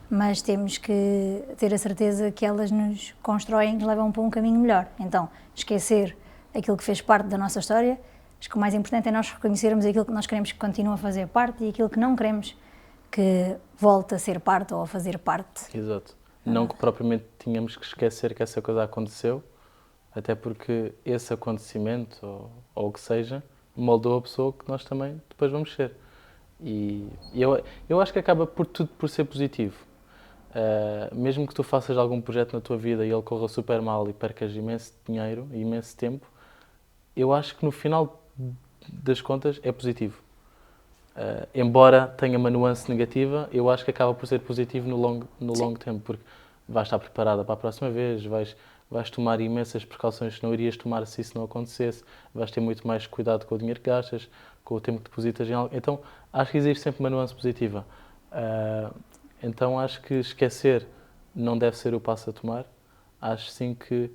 mas temos que ter a certeza que elas nos constroem e nos levam para um caminho melhor. Então, esquecer aquilo que fez parte da nossa história, acho que o mais importante é nós reconhecermos aquilo que nós queremos que continue a fazer parte e aquilo que não queremos que volte a ser parte ou a fazer parte.
Exato. Não que propriamente tínhamos que esquecer que essa coisa aconteceu, até porque esse acontecimento, ou o que seja, moldou a pessoa que nós também depois vamos ser. E eu acho que acaba por tudo por ser positivo. Mesmo que tu faças algum projeto na tua vida e ele corra super mal e percas imenso dinheiro e imenso tempo, eu acho que no final das contas é positivo. Embora tenha uma nuance negativa, eu acho que acaba por ser positivo no longo tempo, porque vais estar preparada para a próxima vez, vais tomar imensas precauções que não irias tomar se isso não acontecesse, vais ter muito mais cuidado com o dinheiro que gastas, com o tempo que depositas em algo. Então, acho que existe sempre uma nuance positiva. Então, acho que esquecer não deve ser o passo a tomar. Acho sim que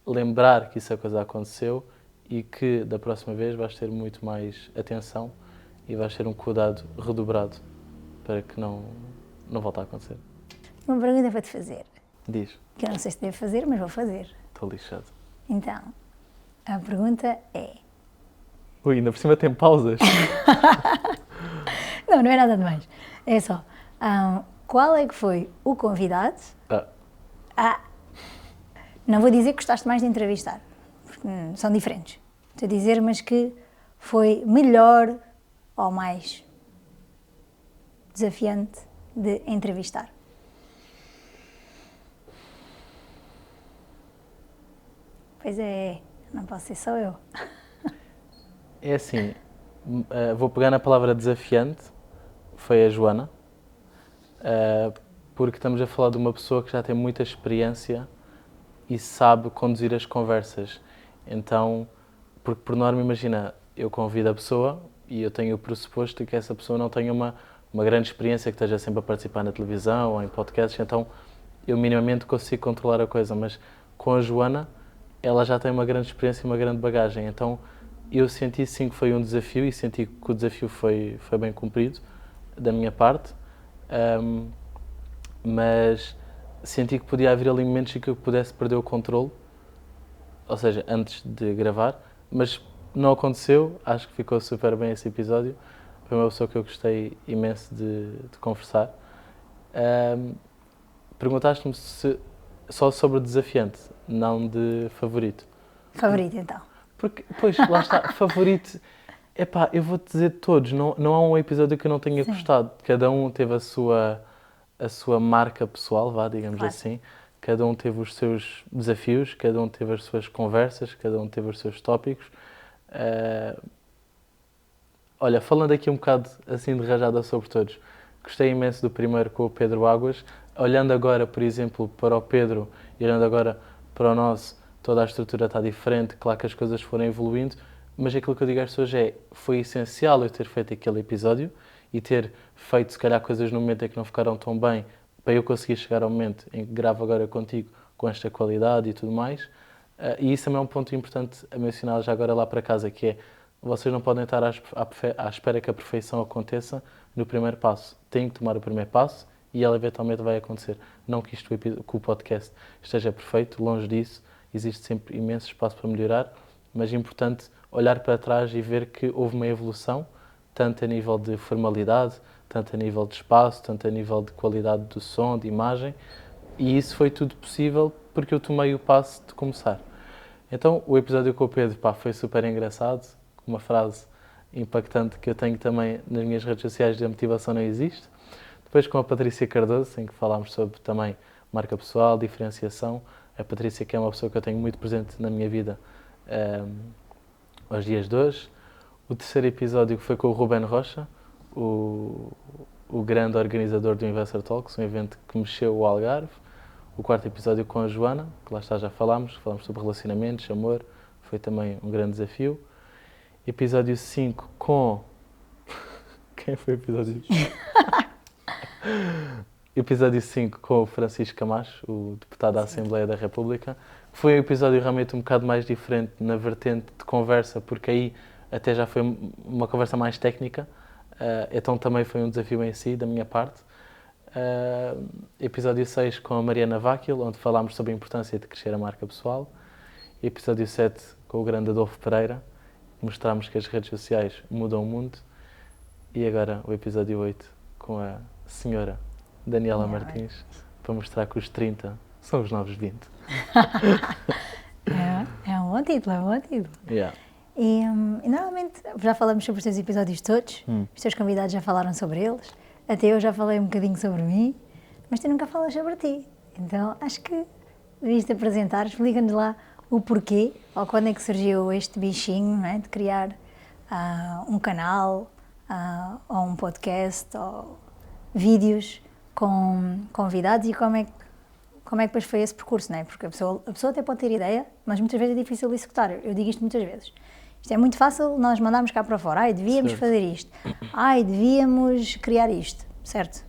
lembrar que essa coisa aconteceu e que da próxima vez vais ter muito mais atenção e vais ter um cuidado redobrado para que não volte a acontecer.
Uma pergunta para te fazer.
Diz.
Que eu não sei se devo fazer, mas vou fazer.
Estou lixado.
Então, a pergunta é...
Ui, ainda por cima tem pausas.
Não é nada demais. É só, qual é que foi o convidado?
Ah,
Não vou dizer que gostaste mais de entrevistar, porque são diferentes. Estou a dizer, mas que foi melhor ou mais desafiante de entrevistar. Pois é, não posso ser só eu.
é assim, vou pegar na palavra desafiante, foi a Joana, porque estamos a falar de uma pessoa que já tem muita experiência e sabe conduzir as conversas. Então, porque por norma, imagina, eu convido a pessoa e eu tenho o pressuposto de que essa pessoa não tenha uma grande experiência, que esteja sempre a participar na televisão ou em podcasts, então eu minimamente consigo controlar a coisa, mas com a Joana, ela já tem uma grande experiência e uma grande bagagem, então eu senti sim que foi um desafio e senti que o desafio foi bem cumprido da minha parte, mas senti que podia haver ali momentos em que eu pudesse perder o controle, ou seja, antes de gravar, mas não aconteceu, acho que ficou super bem esse episódio, foi uma pessoa que eu gostei imenso de conversar. Perguntaste-me só sobre desafiante, não de favorito.
Favorito, então.
Porque, pois, lá está, favorito, epá, eu vou-te dizer todos, não há um episódio que eu não tenha
Sim.
gostado, cada um teve a sua marca pessoal, vá, digamos
Claro.
assim. Cada um teve os seus desafios, cada um teve as suas conversas, cada um teve os seus tópicos. Olha, falando aqui um bocado assim de rajada sobre todos, gostei imenso do primeiro com o Pedro Águas. Olhando agora, por exemplo, para o Pedro e olhando agora para o nosso, toda a estrutura está diferente, claro que as coisas foram evoluindo, mas aquilo que eu digo às pessoas foi essencial eu ter feito aquele episódio e ter feito, se calhar, coisas no momento em que não ficaram tão bem, para eu conseguir chegar ao momento em que gravo agora contigo com esta qualidade e tudo mais. E isso também é um ponto importante a mencionar já agora lá para casa, que é, vocês não podem estar à espera que a perfeição aconteça no primeiro passo. Têm que tomar o primeiro passo e ela eventualmente vai acontecer. Não que que o podcast esteja perfeito, longe disso, existe sempre imenso espaço para melhorar, mas é importante olhar para trás e ver que houve uma evolução, tanto a nível de formalidade, tanto a nível de espaço, tanto a nível de qualidade do som, de imagem, e isso foi tudo possível porque eu tomei o passo de começar. Então, o episódio com o Pedro, pá, foi super engraçado, com uma frase impactante que eu tenho também nas minhas redes sociais de A Motivação Não Existe. Depois com a Patrícia Cardoso, em que falámos sobre também marca pessoal, diferenciação. A Patrícia, que é uma pessoa que eu tenho muito presente na minha vida aos dias de hoje. O terceiro episódio foi com o Ruben Rocha, o grande organizador do Investor Talks, um evento que mexeu o Algarve. O quarto episódio com a Joana, que lá está, já falámos sobre relacionamentos, amor, foi também um grande desafio. Episódio 5 com... Quem foi o episódio 5? Episódio 5 com o Francisco Camacho, o deputado da Assembleia da República. Foi um episódio realmente um bocado mais diferente na vertente de conversa, porque aí até já foi uma conversa mais técnica, então também foi um desafio em si, da minha parte. Episódio 6 com a Mariana Váquil, onde falámos sobre a importância de crescer a marca pessoal. Episódio 7 com o grande Adolfo Pereira, mostrámos que as redes sociais mudam o mundo. E agora o episódio 8 com a senhora Daniela Martins, para mostrar que os 30 são os novos 20.
É um bom título, é um bom título.
Yeah.
E normalmente já falamos sobre os teus episódios todos, os teus convidados já falaram sobre eles, até eu já falei um bocadinho sobre mim, mas tu nunca falas sobre ti. Então acho que devias te apresentar, explica-nos lá o porquê, ou quando é que surgiu este bichinho, não é, de criar um canal, ou um podcast, ou vídeos com convidados e como é que depois foi esse percurso, não é? Porque a pessoa até pode ter ideia, mas muitas vezes é difícil executar. Eu digo isto muitas vezes. Isto é muito fácil nós mandarmos cá para fora. Ai, devíamos fazer isto. Ai, devíamos criar isto. Certo?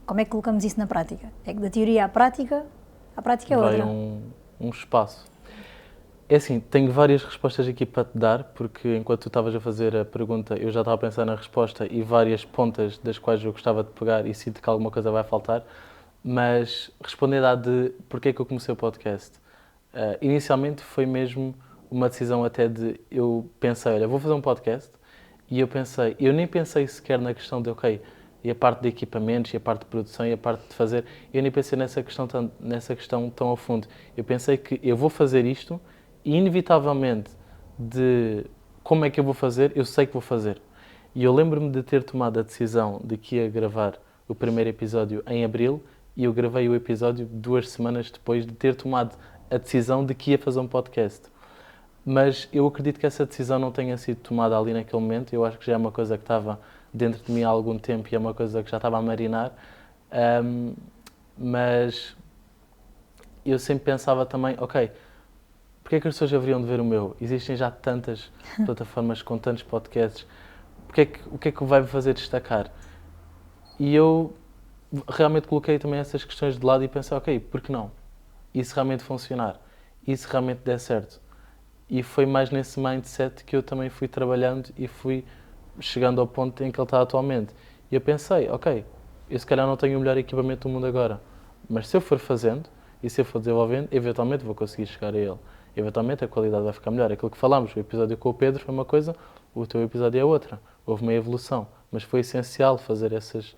Como é que colocamos isso na prática? É que da teoria à prática é outra.
Vai um espaço. É assim, tenho várias respostas aqui para te dar, porque enquanto tu estavas a fazer a pergunta, eu já estava a pensar na resposta e várias pontas das quais eu gostava de pegar e sinto que alguma coisa vai faltar. Mas respondendo à de porque é que eu comecei o podcast, inicialmente foi mesmo uma decisão até de, eu pensei, olha, vou fazer um podcast, e eu nem pensei sequer na questão de, ok, e a parte de equipamentos, e a parte de produção, e a parte de fazer. Eu nem pensei nessa questão tão a fundo. Eu pensei que eu vou fazer isto e, inevitavelmente, de como é que eu vou fazer, eu sei que vou fazer. E eu lembro-me de ter tomado a decisão de que ia gravar o primeiro episódio em abril e eu gravei o episódio 2 semanas depois de ter tomado a decisão de que ia fazer um podcast. Mas eu acredito que essa decisão não tenha sido tomada ali naquele momento. Eu acho que já é uma coisa que estava dentro de mim há algum tempo e é uma coisa que já estava a marinar. Mas eu sempre pensava também, ok, porque é que as pessoas haveriam de ver o meu? Existem já tantas plataformas com tantos podcasts. O que é que vai me fazer destacar? E eu realmente coloquei também essas questões de lado e pensei, ok, por que não? E se realmente funcionar? E se realmente der certo? E foi mais nesse mindset que eu também fui trabalhando e fui chegando ao ponto em que ele está atualmente. E eu pensei, ok, eu se calhar não tenho o melhor equipamento do mundo agora, mas se eu for fazendo e se eu for desenvolvendo, eventualmente vou conseguir chegar a ele. Eventualmente a qualidade vai ficar melhor. Aquilo que falámos, o episódio com o Pedro foi uma coisa, o teu episódio é outra. Houve uma evolução, mas foi essencial fazer esses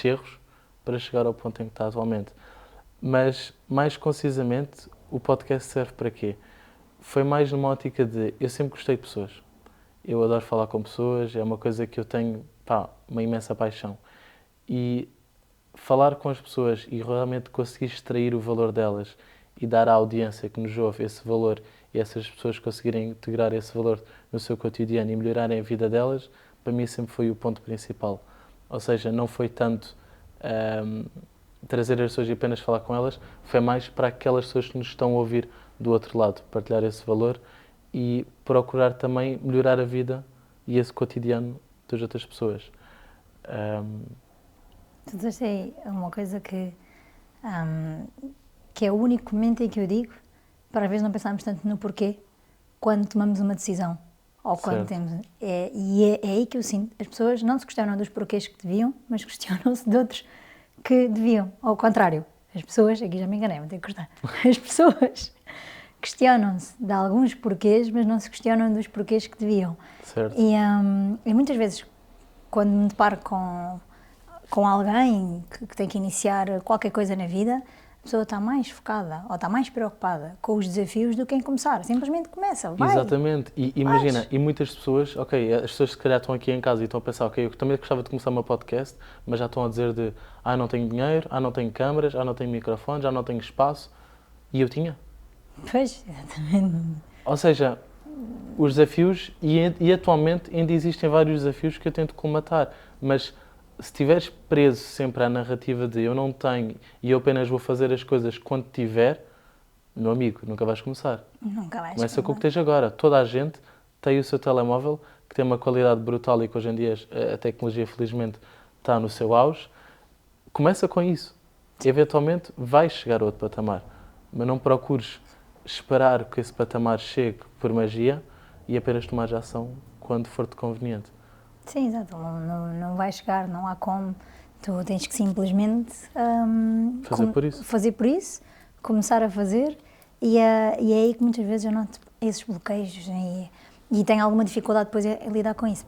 erros para chegar ao ponto em que está atualmente. Mas, mais concisamente, o podcast serve para quê? Foi mais numa ótica de, eu sempre gostei de pessoas. Eu adoro falar com pessoas, é uma coisa que eu tenho, uma imensa paixão. E falar com as pessoas e realmente conseguir extrair o valor delas e dar à audiência que nos ouve esse valor e essas pessoas conseguirem integrar esse valor no seu cotidiano e melhorarem a vida delas, para mim sempre foi o ponto principal. Ou seja, não foi tanto trazer as pessoas e apenas falar com elas, foi mais para aquelas pessoas que nos estão a ouvir do outro lado, partilhar esse valor e procurar também melhorar a vida e esse cotidiano das outras pessoas.
Tu disseste aí uma coisa que é o único momento em que eu digo para às vezes não pensarmos tanto no porquê quando tomamos uma decisão ou quando temos. É aí que eu sinto. As pessoas não se questionam dos porquês que deviam, mas questionam-se de outros que deviam. Ao contrário, as pessoas, aqui já me enganei, vou ter que cortar. As pessoas questionam-se de alguns porquês, mas não se questionam dos porquês que deviam.
Certo.
E muitas vezes, quando me deparo com alguém que tem que iniciar qualquer coisa na vida, a pessoa está mais focada ou está mais preocupada com os desafios do que em começar. Simplesmente começa, vai.
Exatamente. E imagina, e muitas pessoas, ok, as pessoas se calhar estão aqui em casa e estão a pensar, ok, eu também gostava de começar o meu podcast, mas já estão a dizer de, não tenho dinheiro, não tenho câmaras, não tenho microfone, não tenho espaço. E eu tinha.
Pois, exatamente.
Ou seja, os desafios, e atualmente ainda existem vários desafios que eu tento colmatar, mas se estiveres preso sempre à narrativa de eu não tenho e eu apenas vou fazer as coisas quando tiver, meu amigo, nunca vais começar.
Nunca vais
Começa com o que tens agora. Toda a gente tem o seu telemóvel, que tem uma qualidade brutal e que hoje em dia a tecnologia, felizmente, está no seu auge. Começa com isso. Eventualmente vais chegar a outro patamar, mas não procures esperar que esse patamar chegue por magia e apenas tomar ação quando for-te conveniente.
Sim, exato. Não vai chegar, não há como. Tu tens que simplesmente fazer por isso, começar a fazer e é aí que muitas vezes eu noto esses bloqueios e tenho alguma dificuldade depois em lidar com isso.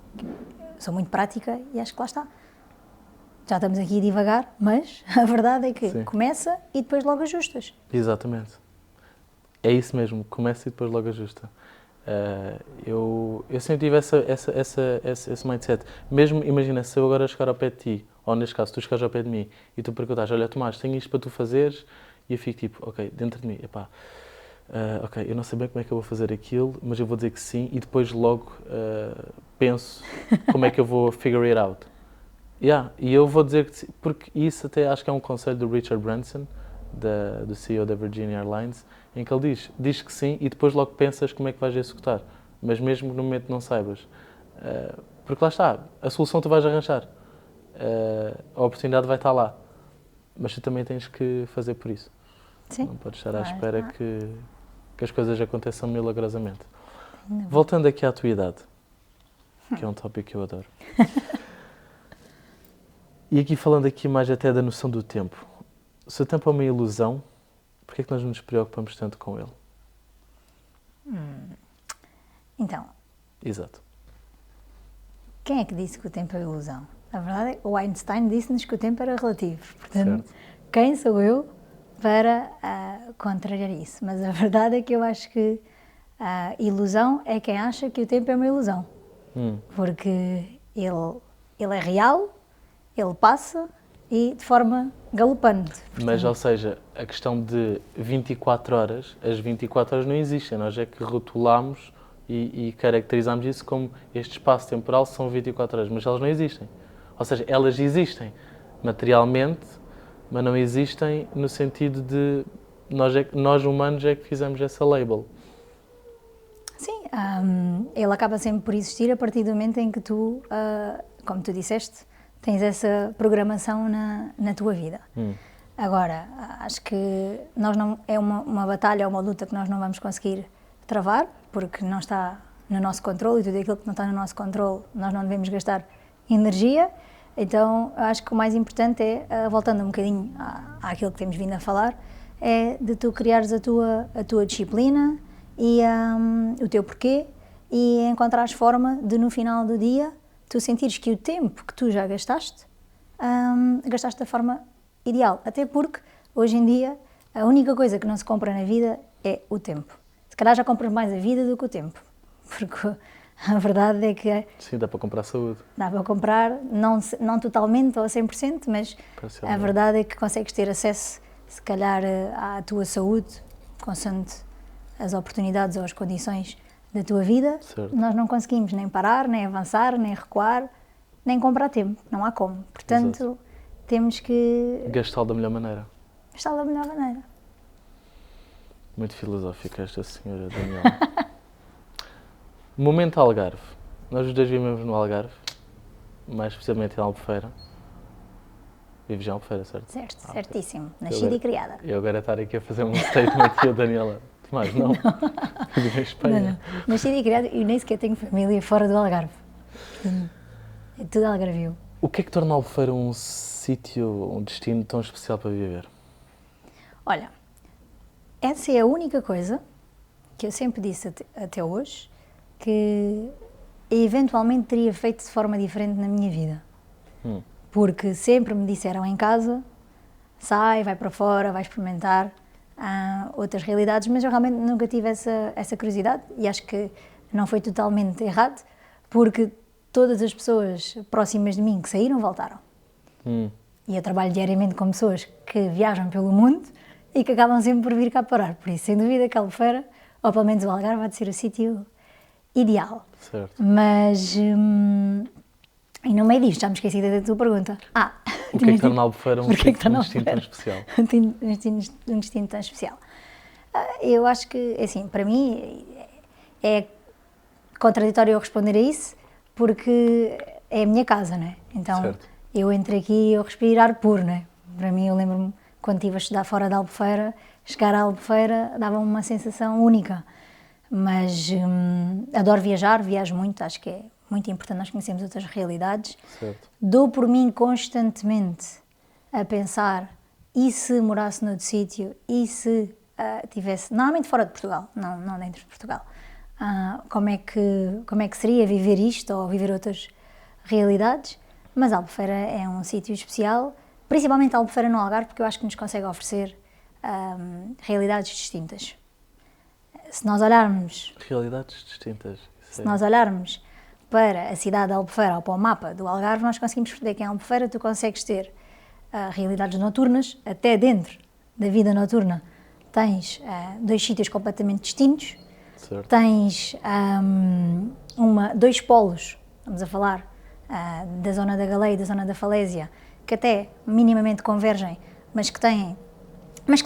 Sou muito prática e acho que lá está. Já estamos aqui a divagar, mas a verdade é que começa e depois logo ajustas.
Exatamente. É isso mesmo, começa e depois logo ajusta. Eu sempre tive esse mindset. Mesmo, imagina, se eu agora chegar ao pé de ti, ou neste caso, tu chegares ao pé de mim e tu perguntas, olha Tomás, tenho isto para tu fazeres, e eu fico tipo, ok, dentro de mim, ok, eu não sei bem como é que eu vou fazer aquilo, mas eu vou dizer que sim, e depois logo penso como é que eu vou figure it out. E eu vou dizer que sim, porque isso até acho que é um conselho do Richard Branson, do CEO da Virgin Airlines, em que ele diz que sim e depois logo pensas como é que vais executar, mas mesmo no momento não saibas. Porque lá está, a solução tu vais arranjar, a oportunidade vai estar lá, mas tu também tens que fazer por isso.
Sim.
Não podes estar à espera que as coisas aconteçam milagrosamente. Voltando aqui à tua idade, que é um tópico que eu adoro. E aqui falando aqui mais até da noção do tempo. Se o tempo é uma ilusão, porquê é que nós nos preocupamos tanto com ele?
Então.
Exato.
Quem é que disse que o tempo é ilusão? A verdade é que o Einstein disse-nos que o tempo era relativo. Portanto,
Certo.
quem sou eu para contrariar isso? Mas a verdade é que eu acho que a ilusão é quem acha que o tempo é uma ilusão. Porque ele é real, ele passa e de forma galopante.
Mas, ou seja, a questão de 24 horas, as 24 horas não existem. Nós é que rotulamos e caracterizamos isso como este espaço temporal são 24 horas, mas elas não existem. Ou seja, elas existem materialmente, mas não existem no sentido de nós humanos é que fizemos essa label.
Sim, ele acaba sempre por existir a partir do momento em que tu, como tu disseste, tens essa programação na tua vida. Agora, acho que nós não, é uma batalha, é uma luta que nós não vamos conseguir travar, porque não está no nosso controle, e tudo aquilo que não está no nosso controle, nós não devemos gastar energia. Então, acho que o mais importante é, voltando um bocadinho àquilo que temos vindo a falar, é de tu criares a tua disciplina e o teu porquê e encontrares forma de, no final do dia, tu sentires que o tempo que tu já gastaste, gastaste da forma ideal. Até porque, hoje em dia, a única coisa que não se compra na vida é o tempo. Se calhar já compras mais a vida do que o tempo. Porque a verdade é que...
Sim, dá para comprar saúde.
Dá para comprar, não totalmente ou a 100%, mas a verdade é que consegues ter acesso, se calhar, à tua saúde, consoante as oportunidades ou as condições da tua vida.
Certo.
Nós não conseguimos nem parar, nem avançar, nem recuar, nem comprar tempo. Não há como. Portanto,
Exato.
temos que
Gastá-lo da melhor maneira.
gastá-lo da melhor maneira.
Muito filosófica esta senhora, Daniela. Momento Algarve. Nós os dois vivemos no Algarve, mais precisamente em Albufeira. Vives em Albufeira, certo?
Certo,
Ok.
certíssimo. Nascida e criada.
Eu agora estar aqui a fazer um statement e a Daniela. Tomás, não. Vivo em Espanha.
Não. Nascida e criada e nem sequer tenho família fora do Algarve. É tudo algarvio.
O que é que torna Albufeira um sítio, um destino tão especial para viver?
Olha, essa é a única coisa que eu sempre disse até hoje que eventualmente teria feito de forma diferente na minha vida. Porque sempre me disseram em casa, sai, vai para fora, vai experimentar outras realidades, mas eu realmente nunca tive essa curiosidade e acho que não foi totalmente errado, porque todas as pessoas próximas de mim que saíram voltaram. E eu trabalho diariamente com pessoas que viajam pelo mundo e que acabam sempre por vir cá parar. Por isso, sem dúvida que Albufeira, ou pelo menos o Algarve, vai ser o sítio ideal.
Certo.
Mas, e no meio disto, já me esqueci da tua pergunta.
O que é que torna Albufeira um
Porquê que torna
destino tão
Albufeira
especial?
Um destino tão especial. Eu acho que, assim, para mim é contraditório eu responder a isso, porque é a minha casa, não é? Então,
Certo.
eu entro aqui e eu respiro ar puro, não é? Para mim, eu lembro-me, quando estive a estudar fora da Albufeira, chegar à Albufeira dava-me uma sensação única. Mas adoro viajar, viajo muito, acho que é muito importante nós conhecermos outras realidades.
Certo.
Dou por mim constantemente a pensar, e se morasse noutro sítio, e se tivesse, normalmente fora de Portugal, não dentro de Portugal, como é que seria viver isto ou viver outras realidades? Mas Albufeira é um sítio especial, principalmente Albufeira no Algarve, porque eu acho que nos consegue oferecer realidades distintas. Se nós olharmos
Realidades distintas.
Se nós olharmos para a cidade de Albufeira ou para o mapa do Algarve, nós conseguimos perceber que em Albufeira tu consegues ter realidades noturnas, até dentro da vida noturna tens dois sítios completamente distintos,
Certo.
tens dois polos, estamos a falar da zona da Galeia e da zona da Falésia, que até minimamente convergem, mas que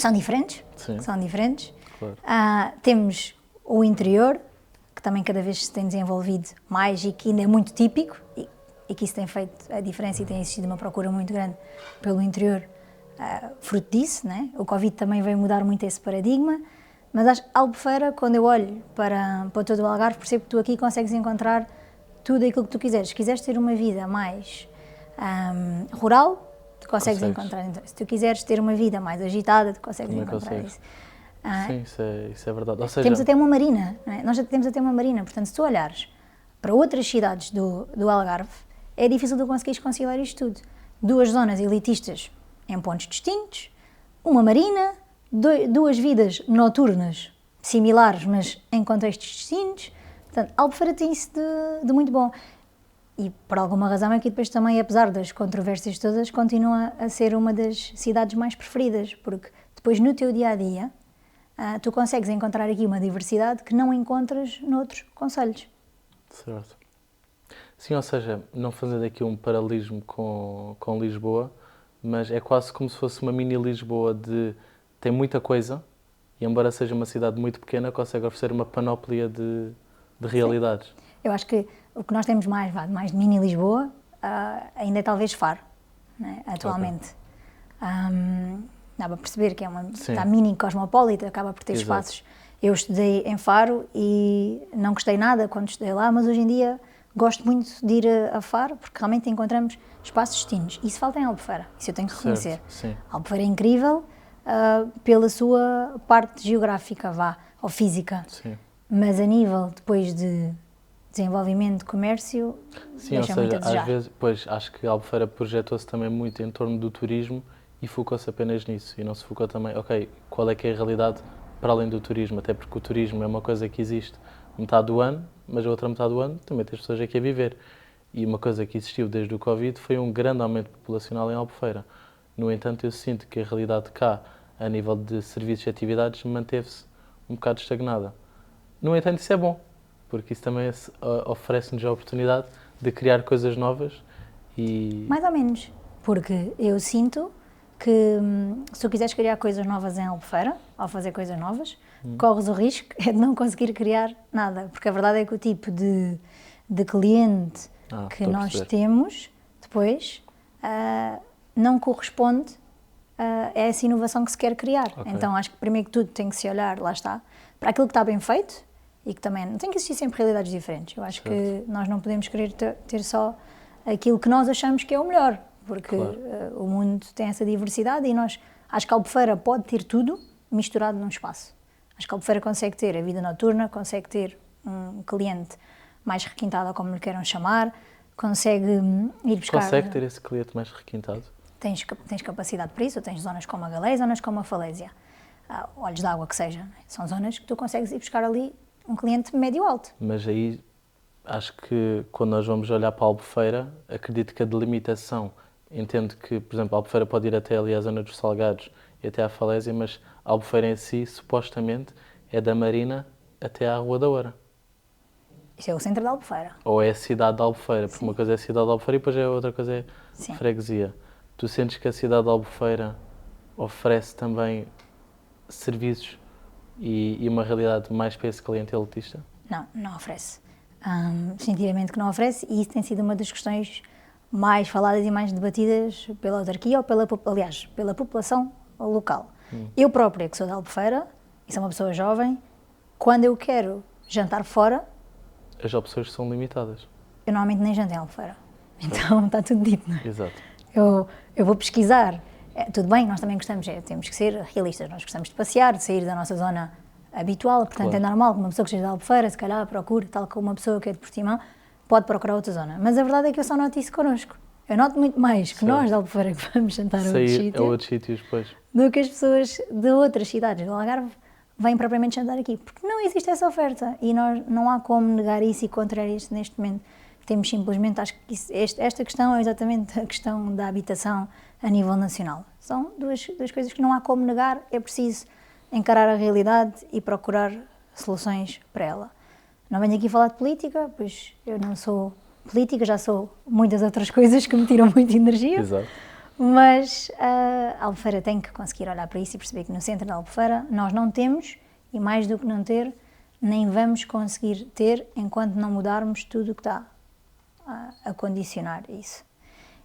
são diferentes.
Sim.
Que são diferentes.
Claro.
Temos o interior, que também cada vez se tem desenvolvido mais e que ainda é muito típico e que isso tem feito a diferença e tem existido uma procura muito grande pelo interior, fruto disso, né? O Covid também veio mudar muito esse paradigma, mas acho que Albufeira, quando eu olho para todo o Algarve, percebo que tu aqui consegues encontrar tudo aquilo que tu quiseres. Se quiseres ter uma vida mais rural, tu consegues encontrar. Então, se tu quiseres ter uma vida mais agitada, tu consegues
Também
encontrar
consegues.
isso.
Sim, isso é verdade. Ou seja,
Temos até uma marina, não é? Nós já temos até uma marina, portanto, se tu olhares para outras cidades do Algarve é difícil de conseguires conciliar isto tudo. 2 zonas elitistas em pontos distintos, uma marina, 2 vidas noturnas similares, mas em contextos distintos. Portanto, Albufeira tem isso de muito bom. E por alguma razão é que depois também, apesar das controvérsias todas, continua a ser uma das cidades mais preferidas, porque depois no teu dia-a-dia tu consegues encontrar aqui uma diversidade que não encontras noutros concelhos.
Certo. Sim, ou seja, não fazendo aqui um paralelismo com Lisboa, mas é quase como se fosse uma mini Lisboa tem muita coisa e, embora seja uma cidade muito pequena, consegue oferecer uma panóplia de realidades.
Sim. Eu acho que o que nós temos mais de mini Lisboa ainda é talvez Faro, né, atualmente. Dá para perceber que está mini cosmopolita, acaba por ter espaços. Eu estudei em Faro e não gostei nada quando estudei lá, mas hoje em dia gosto muito de ir a Faro porque realmente encontramos espaços distintos. Isso falta em Albufeira, isso eu tenho que reconhecer. Albufeira é incrível pela sua parte geográfica, ou física.
Sim.
Mas a nível depois de desenvolvimento de comércio, deixa muito a desejar.
Às vezes, pois, acho que a Albufeira projetou-se também muito em torno do turismo e focou-se apenas nisso e não se focou também, qual é que é a realidade para além do turismo, até porque o turismo é uma coisa que existe metade do ano, mas a outra metade do ano também tens pessoas aqui a viver. E uma coisa que existiu desde o Covid foi um grande aumento populacional em Albufeira. No entanto, eu sinto que a realidade cá, a nível de serviços e atividades, manteve-se um bocado estagnada. No entanto, isso é bom, porque isso também oferece-nos a oportunidade de criar coisas novas e...
Mais ou menos, porque eu sinto que se tu quiseres criar coisas novas em Albufeira, ou fazer coisas novas, corres o risco de não conseguir criar nada, porque a verdade é que o tipo de cliente que nós temos depois não corresponde a essa inovação que se quer criar. Então acho que primeiro que tudo tem que se olhar, lá está, para aquilo que está bem feito e que também tem que existir sempre realidades diferentes. Eu acho que nós não podemos querer ter só aquilo que nós achamos que é o melhor, porque o mundo tem essa diversidade e acho que a Albufeira pode ter tudo misturado num espaço. Acho que a Albufeira consegue ter a vida noturna, consegue ter um cliente mais requintado, ou como lhe queiram chamar, consegue ir buscar...
Consegue ter esse cliente mais requintado?
Tens capacidade para isso, tens zonas como a Galé, zonas como a Falésia, Olhos d'Água que seja. São zonas que tu consegues ir buscar ali um cliente médio-alto.
Mas aí acho que quando nós vamos olhar para a Albufeira, acredito que a delimitação, entendo que, por exemplo, a Albufeira pode ir até ali à zona dos Salgados e até à Falésia, mas a Albufeira em si, supostamente, é da Marina até à Rua da Oura.
Isso é o centro da Albufeira.
Ou é a cidade de Albufeira, porque uma coisa é a cidade de Albufeira e depois outra coisa é freguesia. Tu sentes que a cidade de Albufeira oferece também serviços e uma realidade mais para esse cliente elitista?
Não oferece. Definitivamente que não oferece, e isso tem sido uma das questões mais faladas e mais debatidas pela autarquia ou pela população local. Eu própria, que sou de Albufeira, e sou uma pessoa jovem, quando eu quero jantar fora...
As opções são limitadas.
Eu normalmente nem janto em Albufeira, então está tudo dito, não é?
Exato.
Eu vou pesquisar, tudo bem, nós também temos que ser realistas, nós gostamos de passear, de sair da nossa zona habitual, portanto é normal que uma pessoa que esteja de Albufeira, se calhar procure, tal como uma pessoa que é de Portimão, pode procurar outra zona. Mas a verdade é que eu só noto isso connosco. Eu noto muito mais que nós de Albufeira que vamos jantar a outros sítios do que as pessoas de outras cidades do Algarve vêm propriamente jantar aqui, porque não existe essa oferta e não há como negar isso e contrariar isso neste momento. Temos simplesmente, acho que esta questão é exatamente a questão da habitação a nível nacional. São duas coisas que não há como negar, é preciso encarar a realidade e procurar soluções para ela. Não venho aqui falar de política, pois eu não sou política, já sou muitas outras coisas que me tiram muita energia.
Exato.
Mas a Albufeira tem que conseguir olhar para isso e perceber que no centro da Albufeira nós não temos, e mais do que não ter, nem vamos conseguir ter enquanto não mudarmos tudo o que está a condicionar isso.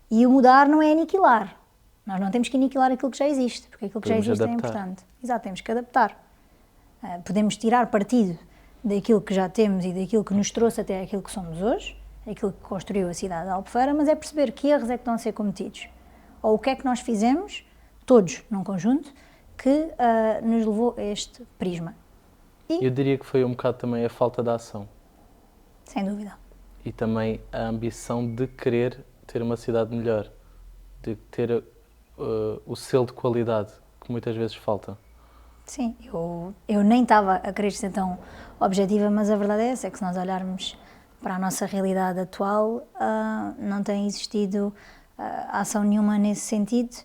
E o mudar não é aniquilar. Nós não temos que aniquilar aquilo que já existe, porque aquilo que já existe é importante. Exato, temos que adaptar. Podemos tirar partido daquilo que já temos e daquilo que nos trouxe até aquilo que somos hoje, aquilo que construiu a cidade de Albufeira, mas é perceber que erros é que estão a ser cometidos. Ou o que é que nós fizemos, todos num conjunto, que nos levou a este prisma.
Eu diria que foi um bocado também a falta de ação.
Sem dúvida.
e também a ambição de querer ter uma cidade melhor, de ter o selo de qualidade que muitas vezes falta.
Sim, eu nem estava a querer ser tão objetiva, mas a verdade é essa, é que se nós olharmos para a nossa realidade atual, não tem existido ação nenhuma nesse sentido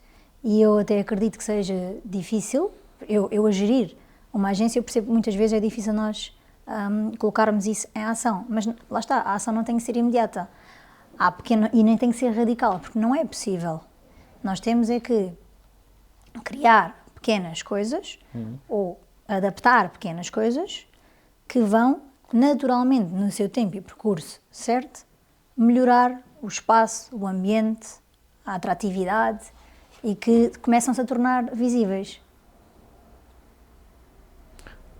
e eu até acredito que seja difícil, eu a gerir uma agência, eu percebo que muitas vezes é difícil nós colocarmos isso em ação, mas lá está, a ação não tem que ser imediata, e nem tem que ser radical, porque não é possível. Nós temos é que criar pequenas coisas ou adaptar pequenas coisas que vão naturalmente, no seu tempo e percurso certo, melhorar o espaço, o ambiente, a atratividade e que começam-se a tornar visíveis.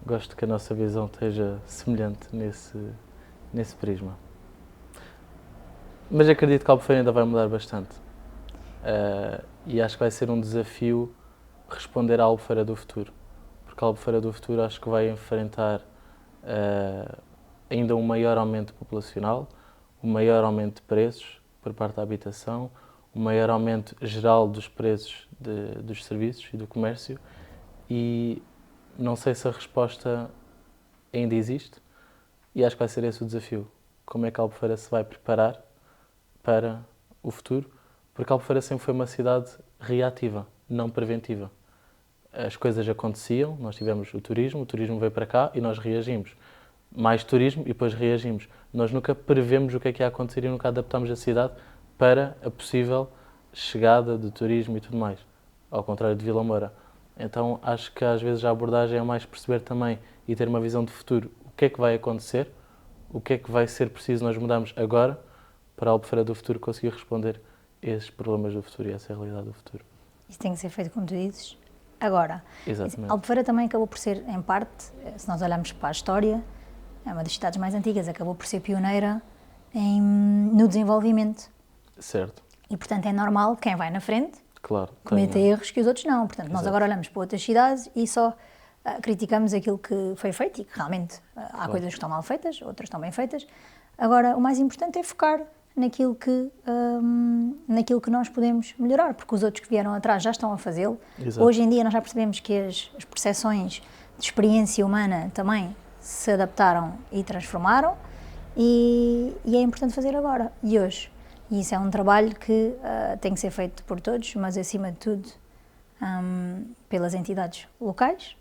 Gosto que a nossa visão esteja semelhante nesse prisma. Mas acredito que a Albufeira ainda vai mudar bastante. E acho que vai ser um desafio responder à Albufeira do futuro. Porque a Albufeira do futuro acho que vai enfrentar ainda um maior aumento populacional, um maior aumento de preços por parte da habitação, um maior aumento geral dos preços dos serviços e do comércio e não sei se a resposta ainda existe e acho que vai ser esse o desafio. Como é que a Albufeira se vai preparar para o futuro? Porque a Albufeira sempre foi uma cidade reativa, não preventiva. As coisas aconteciam, nós tivemos o turismo veio para cá e nós reagimos. Mais turismo e depois reagimos. Nós nunca prevemos o que é ia acontecer e nunca adaptamos a cidade para a possível chegada de turismo e tudo mais. Ao contrário de Vila Moura. Então acho que às vezes a abordagem é mais perceber também e ter uma visão de futuro. O que é que vai acontecer? O que é que vai ser preciso nós mudarmos agora para a Albufeira do futuro conseguir responder a esses problemas do futuro e a essa realidade do futuro.
Isso tem que ser feito como tu dizes. Agora,
Exatamente.
a Albufeira também acabou por ser, em parte, se nós olharmos para a história, é uma das cidades mais antigas, acabou por ser pioneira no desenvolvimento.
Certo.
E, portanto, é normal quem vai na frente
Claro.
cometa erros que os outros não. Portanto, nós agora olhamos para outras cidades e só criticamos aquilo que foi feito e que realmente há coisas que estão mal feitas, outras estão bem feitas. Agora, o mais importante é focar naquilo que nós podemos melhorar, porque os outros que vieram atrás já estão a fazê-lo. Hoje em dia nós já percebemos que as percepções de experiência humana também se adaptaram e transformaram e é importante fazer agora e hoje. E isso é um trabalho que tem que ser feito por todos, mas acima de tudo pelas entidades locais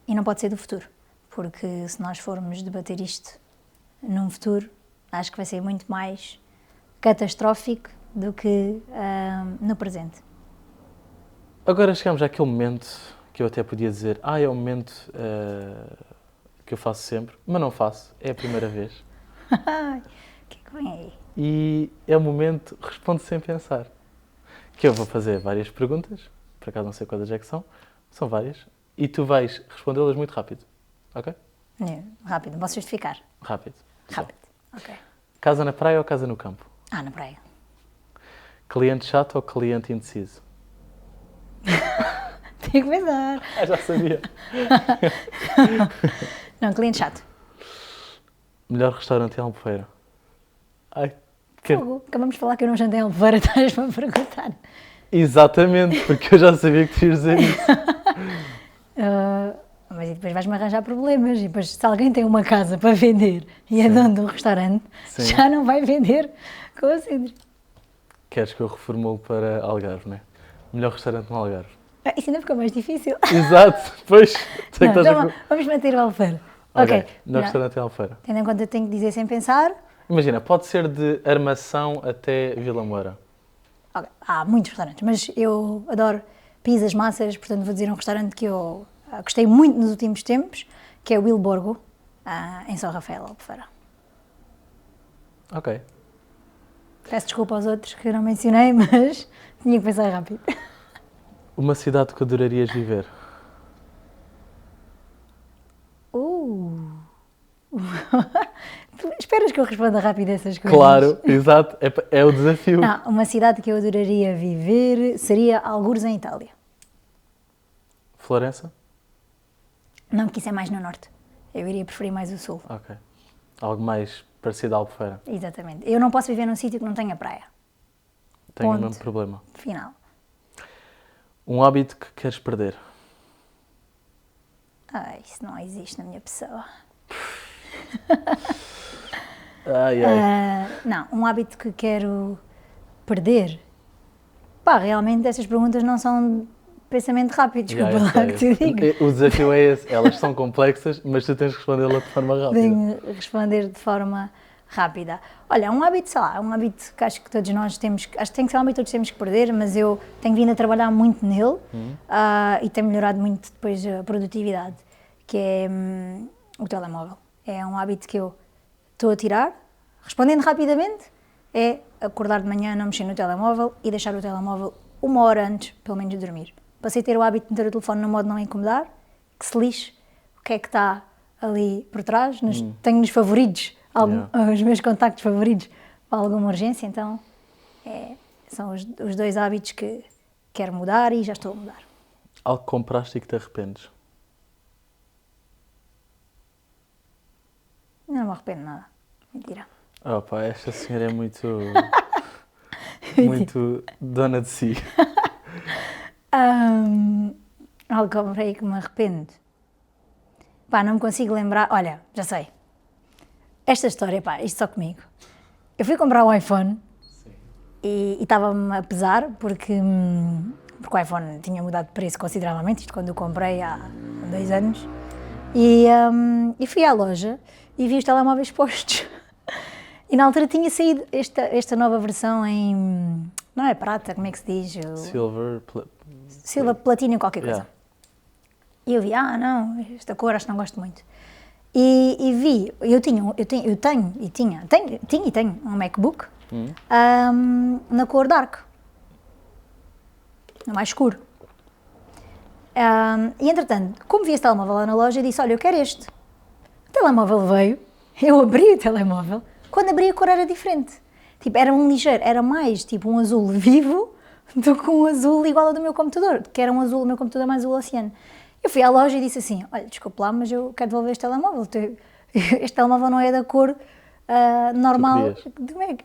e não pode ser do futuro, porque se nós formos debater isto num futuro, acho que vai ser muito mais catastrófico do que no presente.
Agora chegamos àquele momento que eu até podia dizer, é o momento que eu faço sempre, mas não faço, é a primeira vez.
O que é que vem aí?
E é o momento, responde sem pensar. Que eu vou fazer várias perguntas, por acaso não sei quantas é que são várias, e tu vais respondê-las muito rápido, ok?
Rápido, posso justificar?
Rápido.
Rápido, ok.
Casa na praia ou casa no campo?
Na praia.
Cliente chato ou cliente indeciso?
Tenho que pensar.
Já sabia.
Não, cliente chato.
Melhor restaurante em Albufeira?
Acabamos de falar que eu não jantei em Albufeira, estás-me a perguntar.
Exatamente, porque eu já sabia que tu ias dizer isso.
Mas e depois vais-me arranjar problemas. E depois, se alguém tem uma casa para vender e é dono de um restaurante, já não vai vender com a Cidre.
Queres que eu reformule para Algarve, não é? Melhor restaurante no Algarve.
Isso ainda ficou mais difícil.
Exato, pois.
Vamos manter o Albufeira.
Ok. Melhor restaurante em Albufeira.
Tendo em conta que tenho que dizer sem pensar.
Imagina, pode ser de Armação até Vila Moura.
Okay. Há muitos restaurantes, mas eu adoro pizzas, massas, portanto vou dizer um restaurante que eu gostei muito nos últimos tempos, que é o Il Borgo, em São Rafael, Albufeira.
Ok.
Peço desculpa aos outros que não mencionei, mas tinha que pensar rápido.
Uma cidade que adorarias viver?
Tu esperas que eu responda rápido essas coisas?
Claro, exato, é o desafio.
Não, uma cidade que eu adoraria viver seria algures em Itália.
Florença?
Não, porque isso é mais no norte. Eu iria preferir mais o sul.
Ok. Algo mais Parecida à Albufeira.
Exatamente. Eu não posso viver num sítio que não tenha praia.
Tenho o
Ponto.
mesmo problema.
Final.
Um hábito que queres perder?
Isso não existe na minha pessoa.
Ai, ai.
Não, um hábito que quero perder. Pá, realmente estas perguntas não são de pensamento rápido, desculpa
Eu
lá
sei.
que te digo.
O desafio é esse. Elas são complexas, mas tu tens que respondê-la de forma rápida.
Tenho de responder de forma rápida. Olha, um hábito, sei lá, um hábito que acho que todos nós temos, acho que tem que ser um hábito que todos temos que perder, mas eu tenho vindo a trabalhar muito nele e tem melhorado muito depois a produtividade, que é o telemóvel. É um hábito que eu estou a tirar, respondendo rapidamente, é acordar de manhã, não mexer no telemóvel e deixar o telemóvel 1 hora antes, pelo menos, de dormir. Passei a ter o hábito de meter o telefone no modo não incomodar, que se lixe o que é que está ali por trás. Tenho nos favoritos, os meus contactos favoritos para alguma urgência, então são os 2 hábitos que quero mudar e já estou a mudar.
Algo que compraste e que te arrependes?
Não me arrependo de nada. Mentira.
Opa, esta senhora é muito... muito dona de si.
Algo que comprei que me arrependo. Pá, não me consigo lembrar. Olha, já sei. Esta história, pá, isto só comigo. Eu fui comprar um iPhone e estava-me a pesar porque o iPhone tinha mudado de preço consideravelmente, isto quando eu comprei há 2 anos. E fui à loja e vi os telemóveis postos. E na altura tinha saído esta nova versão em... Não é prata, como é que se diz? Silver, platina, qualquer coisa.
Yeah.
E eu vi, não, esta cor acho que não gosto muito. E vi, eu tenho um MacBook na cor dark, no mais escuro. E entretanto, como vi esse telemóvel lá na loja, eu disse, olha, eu quero este. O telemóvel veio, eu abri o telemóvel, quando abri a cor era diferente. Tipo, era era mais tipo um azul vivo do que um azul igual ao do meu computador, que era um azul, o meu computador mais azul oceano. Eu fui à loja e disse assim, olha, desculpe lá, mas eu quero devolver este telemóvel. Este telemóvel não é da cor normal do Mac.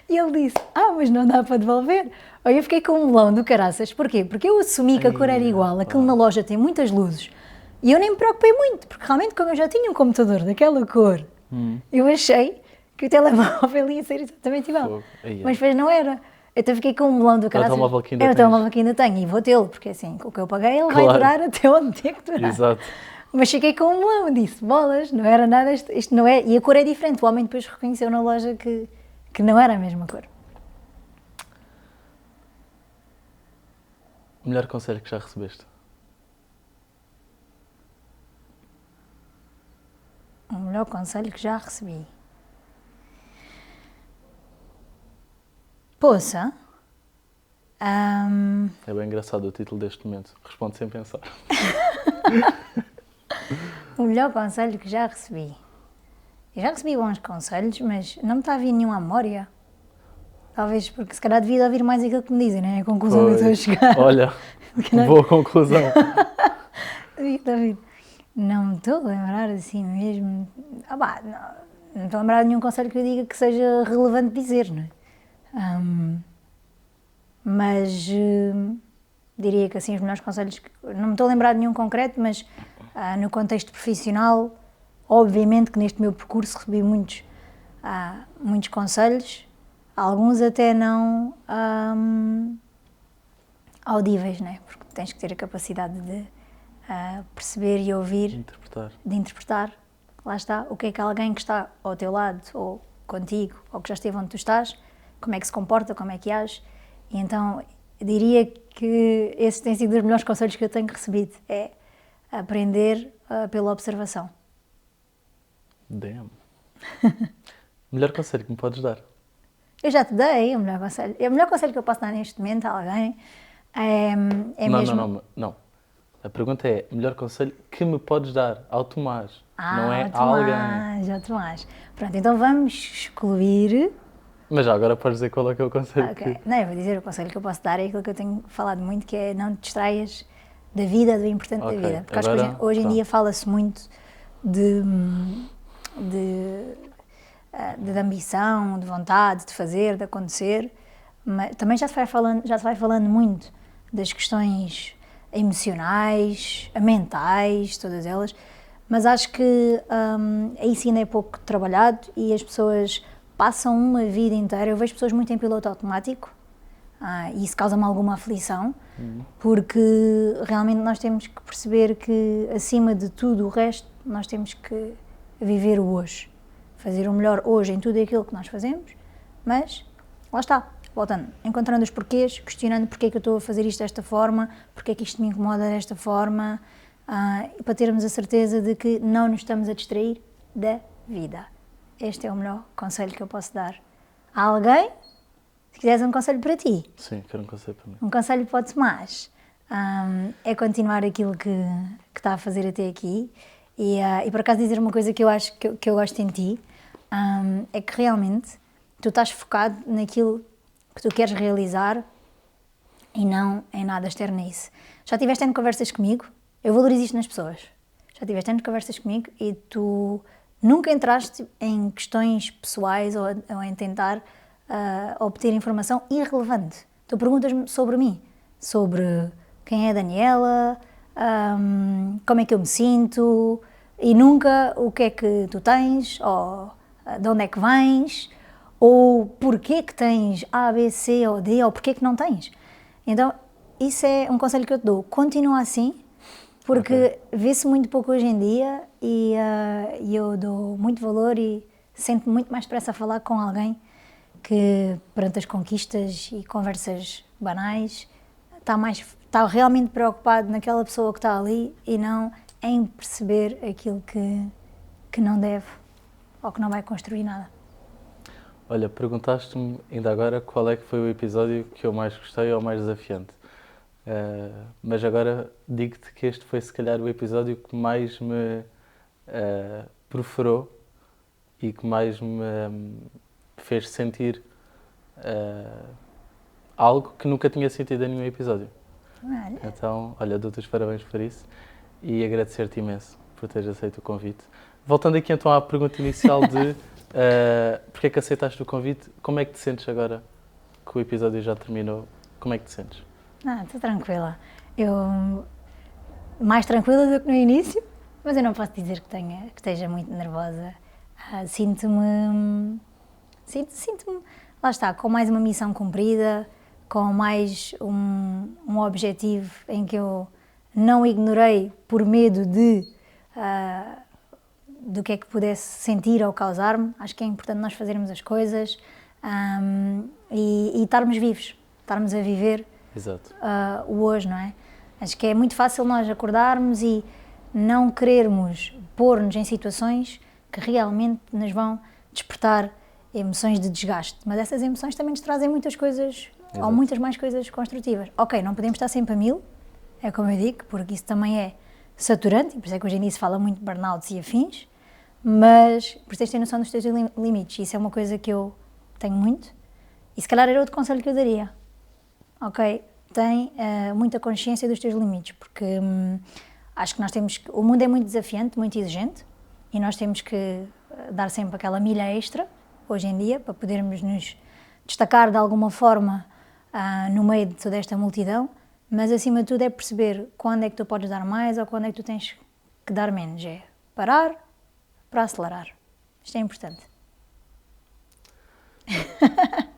E ele disse, mas não dá para devolver. Eu fiquei com um melão do caraças. Porquê? Porque eu assumi que a cor era igual, aquilo na loja tem muitas luzes. E eu nem me preocupei muito, porque realmente como eu já tinha um computador daquela cor, eu achei que o telemóvel ia ser exatamente igual. Mas depois não era. Então fiquei com um melão do caraças.
É o telemóvel que ainda
É o telemóvel que ainda tenho e vou tê-lo, porque assim, com o que eu paguei ele vai durar até onde tem que durar.
Exato.
Mas fiquei com um melão, disse, bolas, não era nada, isto não é... E a cor é diferente, o homem depois reconheceu na loja que não era a mesma cor.
O melhor conselho que já recebeste?
O melhor conselho que já recebi. Poça.
É bem engraçado o título deste momento. Responde sem pensar.
O melhor conselho que já recebi. Eu já recebi bons conselhos, mas não me está a vir nenhum à memória. Talvez porque se calhar devia ouvir mais aquilo que me dizem, não é? A conclusão que eu estou a chegar.
Olha, boa conclusão.
David, não me estou a lembrar assim mesmo. Não estou a lembrar de nenhum conselho que eu diga que seja relevante dizer, não é? Mas diria que assim os melhores conselhos, não me estou a lembrar de nenhum concreto, mas no contexto profissional, obviamente que neste meu percurso recebi muitos conselhos, alguns até não audíveis, não é? Porque tens que ter a capacidade de perceber e ouvir, de interpretar, lá está, o que é que alguém que está ao teu lado, ou contigo, ou que já esteve onde tu estás, como é que se comporta, como é que age. E então, diria que esses têm sido os melhores conselhos que eu tenho recebido, é aprender pela observação.
Damn. Melhor conselho que me podes dar?
Eu já te dei o melhor conselho. O melhor conselho que eu posso dar neste momento a alguém é mesmo...
Não. A pergunta é, melhor conselho que me podes dar ao Tomás, não é a alguém.
Ao Tomás. Pronto, então vamos excluir...
Mas já agora podes dizer qual é que é o conselho.
Okay. Não, eu vou dizer o conselho que eu posso dar, é aquilo que eu tenho falado muito, que é não te distraias da vida, do importante da vida. Porque agora, acho que hoje em dia fala-se muito de de ambição, de vontade, de fazer, de acontecer, mas também já se vai falando muito das questões emocionais, mentais, todas elas, mas acho que isso ainda é pouco trabalhado e as pessoas passam uma vida inteira, eu vejo pessoas muito em piloto automático, e isso causa-me alguma aflição, porque realmente nós temos que perceber que acima de tudo o resto, nós temos que viver o hoje, fazer o melhor hoje em tudo aquilo que nós fazemos, mas lá está, voltando, encontrando os porquês, questionando porque é que eu estou a fazer isto desta forma, porque é que isto me incomoda desta forma, para termos a certeza de que não nos estamos a distrair da vida. Este é o melhor conselho que eu posso dar a alguém. Se quiseres um conselho para ti.
Sim, quero um conselho para mim.
Um conselho para o Tomás é continuar aquilo que está a fazer até aqui e por acaso dizer uma coisa que eu acho que eu gosto em ti, é que realmente tu estás focado naquilo que tu queres realizar e não em nada externo a isso. Já tiveste tendo conversas comigo, eu valorizo isto nas pessoas, já tiveste tendo conversas comigo e tu nunca entraste em questões pessoais ou em tentar obter informação irrelevante. Tu perguntas-me sobre mim, sobre quem é a Daniela, como é que eu me sinto e nunca o que é que tu tens ou de onde é que vens ou porquê que tens A, B, C ou D ou porquê que não tens. Então isso é um conselho que eu te dou, continua assim, porque vê-se muito pouco hoje em dia e eu dou muito valor e sinto-me muito mais depressa a falar com alguém que perante as conquistas e conversas banais está realmente preocupado naquela pessoa que está ali e não em perceber aquilo que não deve ou que não vai construir nada.
Olha, perguntaste-me ainda agora qual é que foi o episódio que eu mais gostei ou mais desafiante. Mas agora digo-te que este foi se calhar o episódio que mais me perforou e que mais me fez sentir algo que nunca tinha sentido em nenhum episódio.
Olha.
Então, olha, dou-te os parabéns por isso e agradecer-te imenso por teres aceito o convite. Voltando aqui então à pergunta inicial de porque é que aceitaste o convite, como é que te sentes agora que o episódio já terminou? Como é que te sentes?
Estou tranquila. Mais tranquila do que no início, mas eu não posso dizer que esteja muito nervosa. Sinto-me, lá está, com mais uma missão cumprida, com mais um objetivo em que eu não ignorei por medo do que é que pudesse sentir ou causar-me. Acho que é importante nós fazermos as coisas e estarmos vivos, estarmos a viver o hoje, não é? Acho que é muito fácil nós acordarmos e não querermos pôr-nos em situações que realmente nos vão despertar emoções de desgaste, mas essas emoções também nos trazem muitas coisas, ou muitas mais coisas construtivas. Ok, não podemos estar sempre a 1000, é como eu digo, porque isso também é saturante, e por isso é que hoje em dia se fala muito de burnouts e afins, mas por isso tens de ter noção dos teus limites, isso é uma coisa que eu tenho muito, e se calhar era outro conselho que eu daria. Ok, tem muita consciência dos teus limites, porque acho que o mundo é muito desafiante, muito exigente, e nós temos que dar sempre aquela milha extra, hoje em dia, para podermos nos destacar de alguma forma no meio de toda esta multidão, mas acima de tudo é perceber quando é que tu podes dar mais ou quando é que tu tens que dar menos. É parar para acelerar. Isto é importante.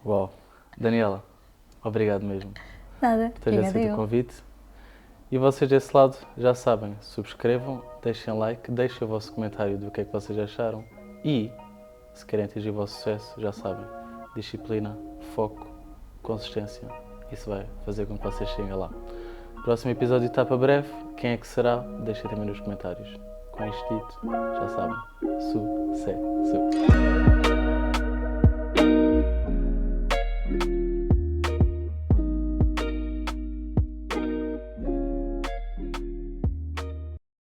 Uau! Daniela, obrigado mesmo.
Nada,
por teres aceito o convite. E vocês desse lado já sabem, subscrevam, deixem like, deixem o vosso comentário do que é que vocês acharam e, se querem atingir o vosso sucesso, já sabem, disciplina, foco, consistência, isso vai fazer com que vocês cheguem lá. Próximo episódio está para breve, quem é que será? Deixem também nos comentários. Com isto dito, já sabem, sucesso!